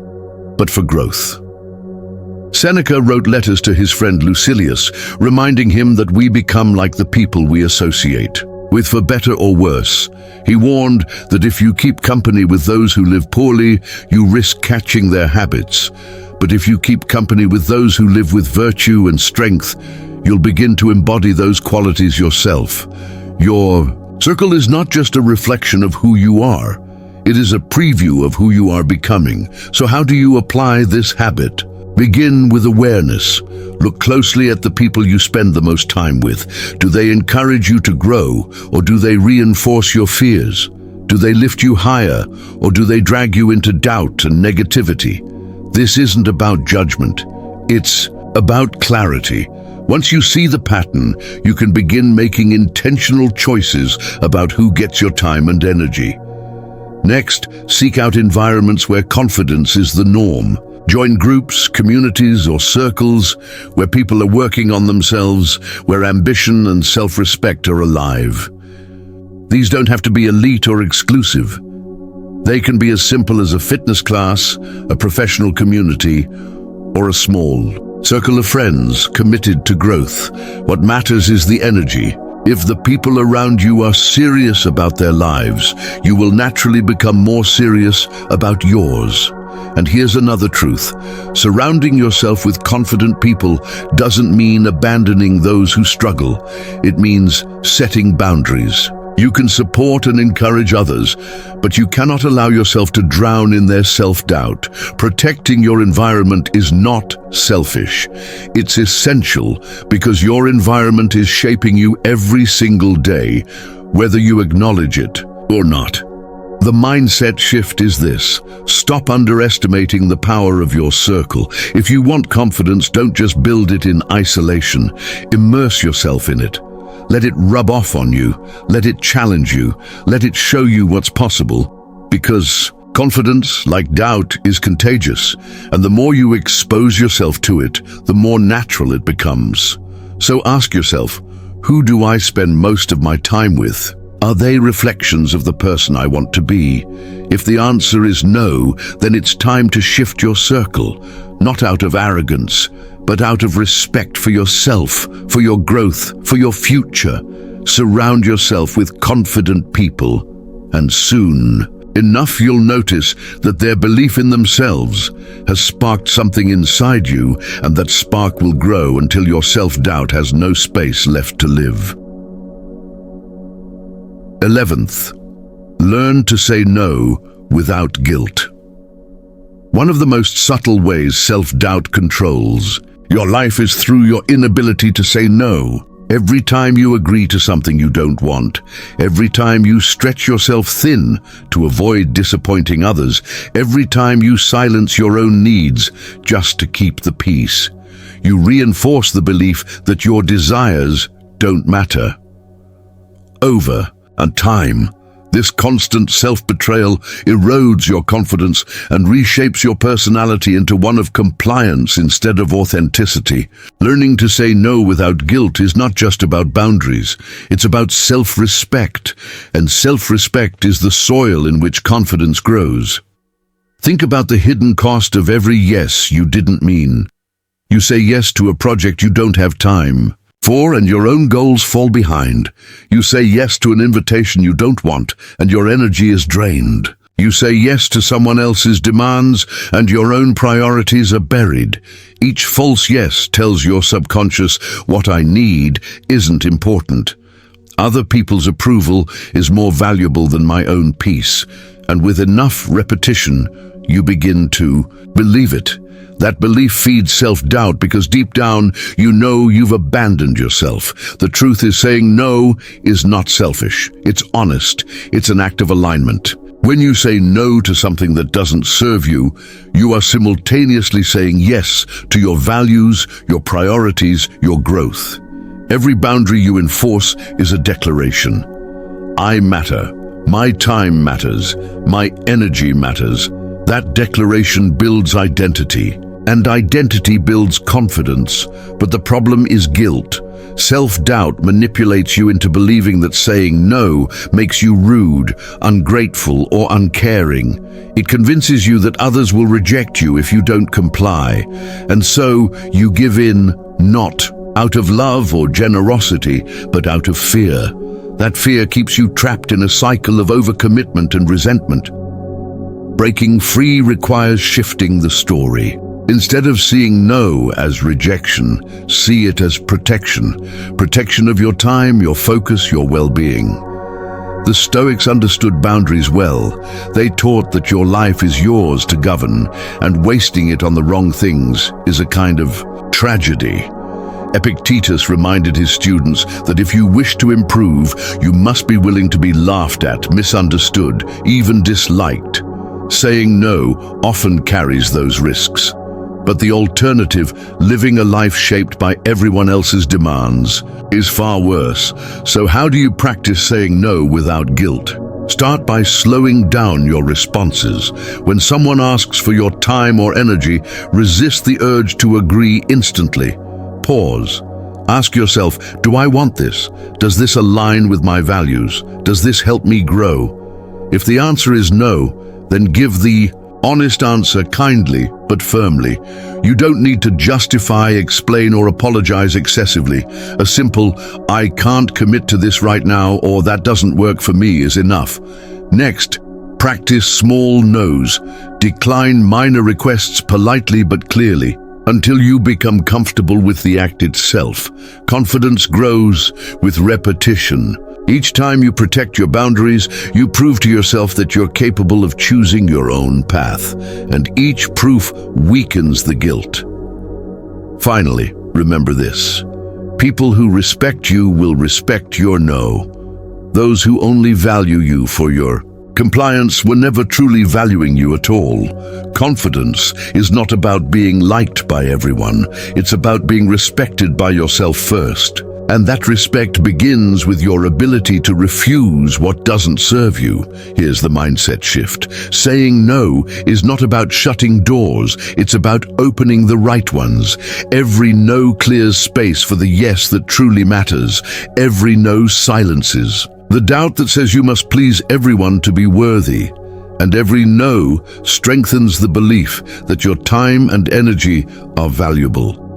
but for growth. Seneca wrote letters to his friend Lucilius, reminding him that we become like the people we associate with, for better or worse. He warned that if you keep company with those who live poorly, you risk catching their habits. But if you keep company with those who live with virtue and strength, you'll begin to embody those qualities yourself. Your circle is not just a reflection of who you are. It is a preview of who you are becoming. So how do you apply this habit? Begin with awareness. Look closely at the people you spend the most time with. Do they encourage you to grow, or do they reinforce your fears? Do they lift you higher, or do they drag you into doubt and negativity? This isn't about judgment. It's about clarity. Once you see the pattern, you can begin making intentional choices about who gets your time and energy. Next, seek out environments where confidence is the norm. Join groups, communities, or circles where people are working on themselves, where ambition and self-respect are alive. These don't have to be elite or exclusive. They can be as simple as a fitness class, a professional community, or a small circle of friends committed to growth. What matters is the energy. If the people around you are serious about their lives, you will naturally become more serious about yours. And here's another truth. Surrounding yourself with confident people doesn't mean abandoning those who struggle. It means setting boundaries. You can support and encourage others, but you cannot allow yourself to drown in their self-doubt. Protecting your environment is not selfish. It's essential because your environment is shaping you every single day, whether you acknowledge it or not. The mindset shift is this: stop underestimating the power of your circle. If you want confidence, don't just build it in isolation. Immerse yourself in it. Let it rub off on you. Let it challenge you. Let it show you what's possible. Because confidence, like doubt, is contagious. And the more you expose yourself to it, the more natural it becomes. So ask yourself, who do I spend most of my time with? Are they reflections of the person I want to be? If the answer is no, then it's time to shift your circle, not out of arrogance, but out of respect for yourself, for your growth, for your future. Surround yourself with confident people, and soon enough you'll notice that their belief in themselves has sparked something inside you, and that spark will grow until your self-doubt has no space left to live. 11th, learn to say no without guilt. One of the most subtle ways self-doubt controls your life is through your inability to say no. Every time you agree to something you don't want, every time you stretch yourself thin to avoid disappointing others, every time you silence your own needs just to keep the peace, you reinforce the belief that your desires don't matter. Over time, this constant self-betrayal erodes your confidence and reshapes your personality into one of compliance instead of authenticity. Learning to say no without guilt is not just about boundaries, it's about self-respect, and self-respect is the soil in which confidence grows. Think about the hidden cost of every yes you didn't mean. You say yes to a project you don't have time for, and your own goals fall behind. You say yes to an invitation you don't want, and your energy is drained. You say yes to someone else's demands, and your own priorities are buried. Each false yes tells your subconscious, what I need isn't important. Other people's approval is more valuable than my own peace. And with enough repetition, you begin to believe it. That belief feeds self-doubt because deep down you know you've abandoned yourself. The truth is, saying no is not selfish. It's honest. It's an act of alignment. When you say no to something that doesn't serve you, you are simultaneously saying yes to your values, your priorities, your growth. Every boundary you enforce is a declaration. I matter. My time matters. My energy matters. That declaration builds identity. And identity builds confidence, but the problem is guilt. Self-doubt manipulates you into believing that saying no makes you rude, ungrateful, or uncaring. It convinces you that others will reject you if you don't comply, and so you give in, not out of love or generosity, but out of fear. That fear keeps you trapped in a cycle of overcommitment and resentment. Breaking free requires shifting the story. Instead of seeing no as rejection, see it as protection. Protection of your time, your focus, your well-being. The Stoics understood boundaries well. They taught that your life is yours to govern, and wasting it on the wrong things is a kind of tragedy. Epictetus reminded his students that if you wish to improve, you must be willing to be laughed at, misunderstood, even disliked. Saying no often carries those risks. But the alternative, living a life shaped by everyone else's demands, is far worse. So how do you practice saying no without guilt? Start by slowing down your responses. When someone asks for your time or energy, resist the urge to agree instantly. Pause. Ask yourself, do I want this? Does this align with my values? Does this help me grow? If the answer is no, then give the honest answer kindly but firmly. You don't need to justify, explain, or apologize excessively. A simple, I can't commit to this right now, or that doesn't work for me is enough. Next, practice small no's. Decline minor requests politely but clearly, until you become comfortable with the act itself. Confidence grows with repetition. Each time you protect your boundaries, you prove to yourself that you're capable of choosing your own path, and each proof weakens the guilt. Finally, remember this. People who respect you will respect your no. Those who only value you for your compliance were never truly valuing you at all. Confidence is not about being liked by everyone. It's about being respected by yourself first. And that respect begins with your ability to refuse what doesn't serve you. Here's the mindset shift. Saying no is not about shutting doors. It's about opening the right ones. Every no clears space for the yes that truly matters. Every no silences the doubt that says you must please everyone to be worthy. And every no strengthens the belief that your time and energy are valuable.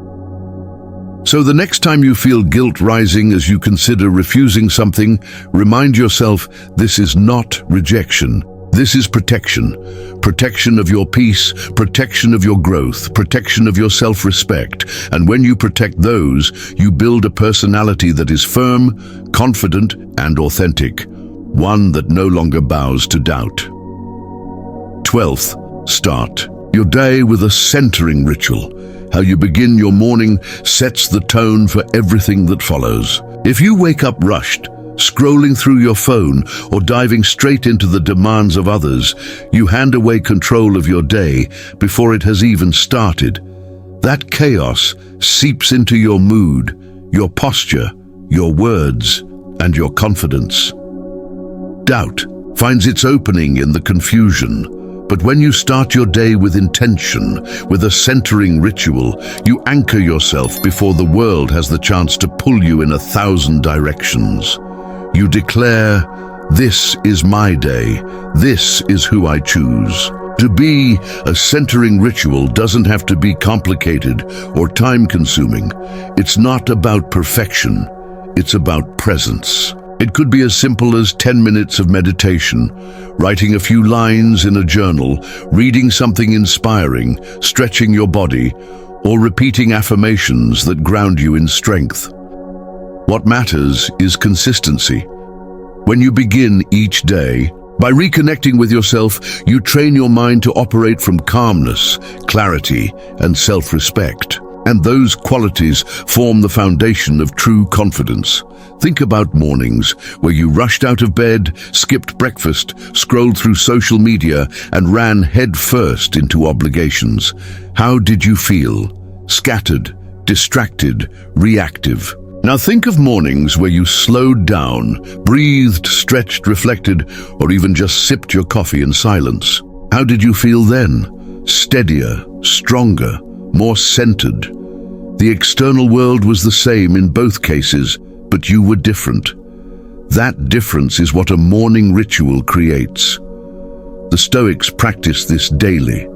So the next time you feel guilt rising as you consider refusing something, remind yourself this is not rejection. This is protection. Protection of your peace, protection of your growth, protection of your self-respect. And when you protect those, you build a personality that is firm, confident, and authentic. One that no longer bows to doubt. 12th, start your day with a centering ritual. How you begin your morning sets the tone for everything that follows. If you wake up rushed, scrolling through your phone, or diving straight into the demands of others, you hand away control of your day before it has even started. That chaos seeps into your mood, your posture, your words, and your confidence. Doubt finds its opening in the confusion. But when you start your day with intention, with a centering ritual, you anchor yourself before the world has the chance to pull you in 1,000 directions. You declare, this is my day, this is who I choose. To be a centering ritual doesn't have to be complicated or time-consuming. It's not about perfection, it's about presence. It could be as simple as 10 minutes of meditation, writing a few lines in a journal, reading something inspiring, stretching your body, or repeating affirmations that ground you in strength. What matters is consistency. When you begin each day, by reconnecting with yourself, you train your mind to operate from calmness, clarity, and self-respect. And those qualities form the foundation of true confidence. Think about mornings where you rushed out of bed, skipped breakfast, scrolled through social media, and ran headfirst into obligations. How did you feel? Scattered, distracted, reactive. Now think of mornings where you slowed down, breathed, stretched, reflected, or even just sipped your coffee in silence. How did you feel then? Steadier, stronger, more centered. The external world was the same in both cases, but you were different. That difference is what a morning ritual creates. The Stoics practiced this daily.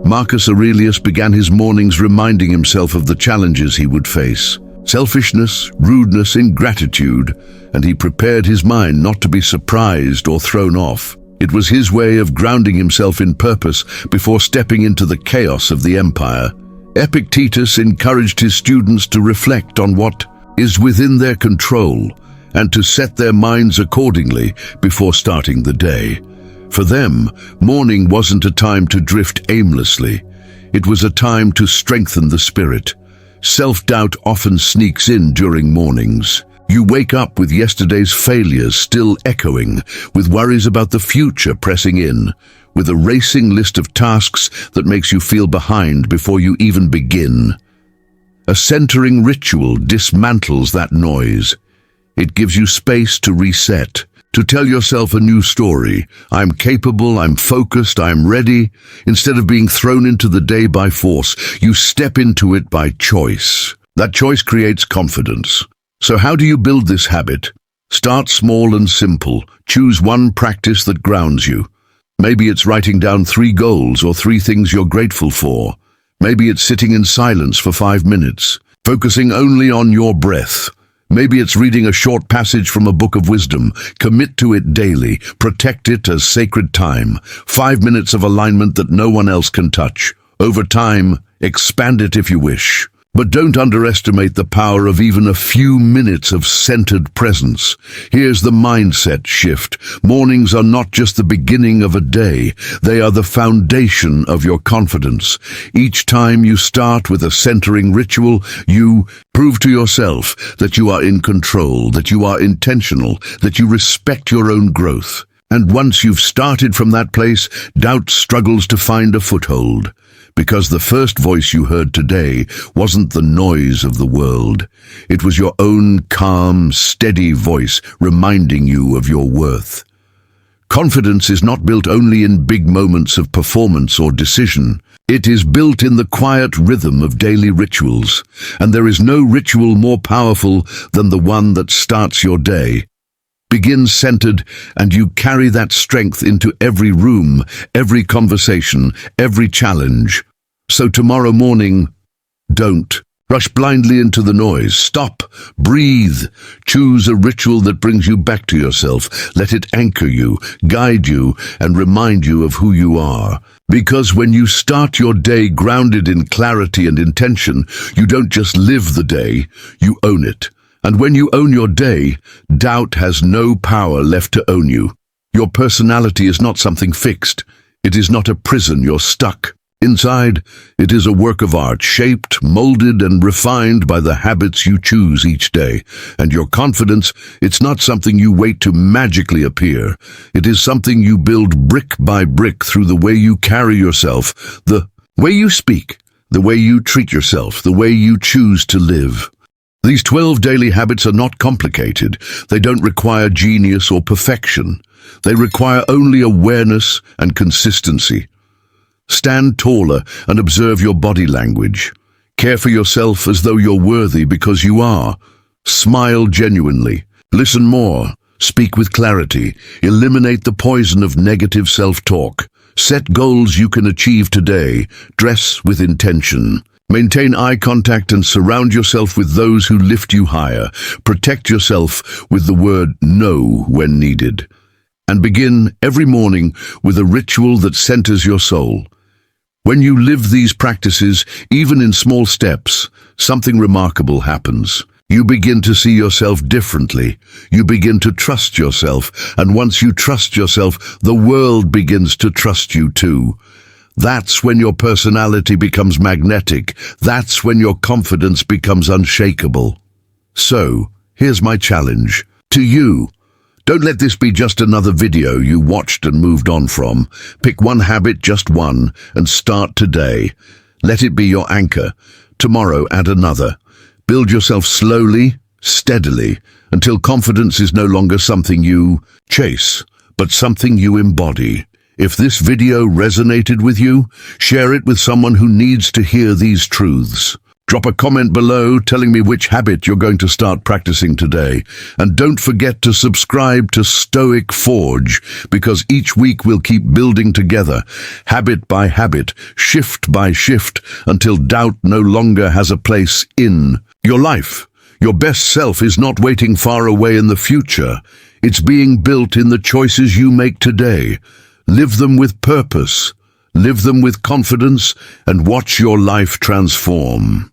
Marcus Aurelius began his mornings reminding himself of the challenges he would face. Selfishness, rudeness, ingratitude, and he prepared his mind not to be surprised or thrown off. It was his way of grounding himself in purpose before stepping into the chaos of the empire. Epictetus encouraged his students to reflect on what is within their control and to set their minds accordingly before starting the day. For them, morning wasn't a time to drift aimlessly. It was a time to strengthen the spirit. Self-doubt often sneaks in during mornings. You wake up with yesterday's failures still echoing, with worries about the future pressing in, with a racing list of tasks that makes you feel behind before you even begin. A centering ritual dismantles that noise. It gives you space to reset, to tell yourself a new story. I'm capable, I'm focused, I'm ready. Instead of being thrown into the day by force, you step into it by choice. That choice creates confidence. So how do you build this habit? Start small and simple. Choose one practice that grounds you. Maybe it's writing down 3 goals or 3 things you're grateful for. Maybe it's sitting in silence for 5 minutes, focusing only on your breath. Maybe it's reading a short passage from a book of wisdom. Commit to it daily. Protect it as sacred time. 5 minutes of alignment that no one else can touch. Over time, expand it if you wish. But don't underestimate the power of even a few minutes of centered presence. Here's the mindset shift. Mornings are not just the beginning of a day. They are the foundation of your confidence. Each time you start with a centering ritual, you prove to yourself that you are in control, that you are intentional, that you respect your own growth. And once you've started from that place, doubt struggles to find a foothold. Because the first voice you heard today wasn't the noise of the world. It was your own calm, steady voice reminding you of your worth. Confidence is not built only in big moments of performance or decision. It is built in the quiet rhythm of daily rituals. And there is no ritual more powerful than the one that starts your day. Begin centered, and you carry that strength into every room, every conversation, every challenge. So tomorrow morning, don't rush blindly into the noise. Stop, breathe, choose a ritual that brings you back to yourself. Let it anchor you, guide you, and remind you of who you are. Because when you start your day grounded in clarity and intention, you don't just live the day, you own it. And when you own your day, doubt has no power left to own you. Your personality is not something fixed. It is not a prison you're stuck. Inside, it is a work of art, shaped, molded, and refined by the habits you choose each day. And your confidence, it's not something you wait to magically appear. It is something you build brick by brick through the way you carry yourself, the way you speak, the way you treat yourself, the way you choose to live. These 12 daily habits are not complicated. They don't require genius or perfection. They require only awareness and consistency. Stand taller and observe your body language. Care for yourself as though you're worthy because you are. Smile genuinely. Listen more. Speak with clarity. Eliminate the poison of negative self-talk. Set goals you can achieve today. Dress with intention. Maintain eye contact and surround yourself with those who lift you higher. Protect yourself with the word no when needed. And begin every morning with a ritual that centers your soul. When you live these practices, even in small steps, something remarkable happens. You begin to see yourself differently. You begin to trust yourself. And once you trust yourself, the world begins to trust you too. That's when your personality becomes magnetic. That's when your confidence becomes unshakable. So, here's my challenge to you. Don't let this be just another video you watched and moved on from. Pick one habit, just one, and start today. Let it be your anchor. Tomorrow add another. Build yourself slowly, steadily, until confidence is no longer something you chase, but something you embody. If this video resonated with you, share it with someone who needs to hear these truths. Drop a comment below telling me which habit you're going to start practicing today. And don't forget to subscribe to Stoic Forge, because each week we'll keep building together, habit by habit, shift by shift, until doubt no longer has a place in your life. Your best self is not waiting far away in the future. It's being built in the choices you make today. Live them with purpose, live them with confidence, and watch your life transform.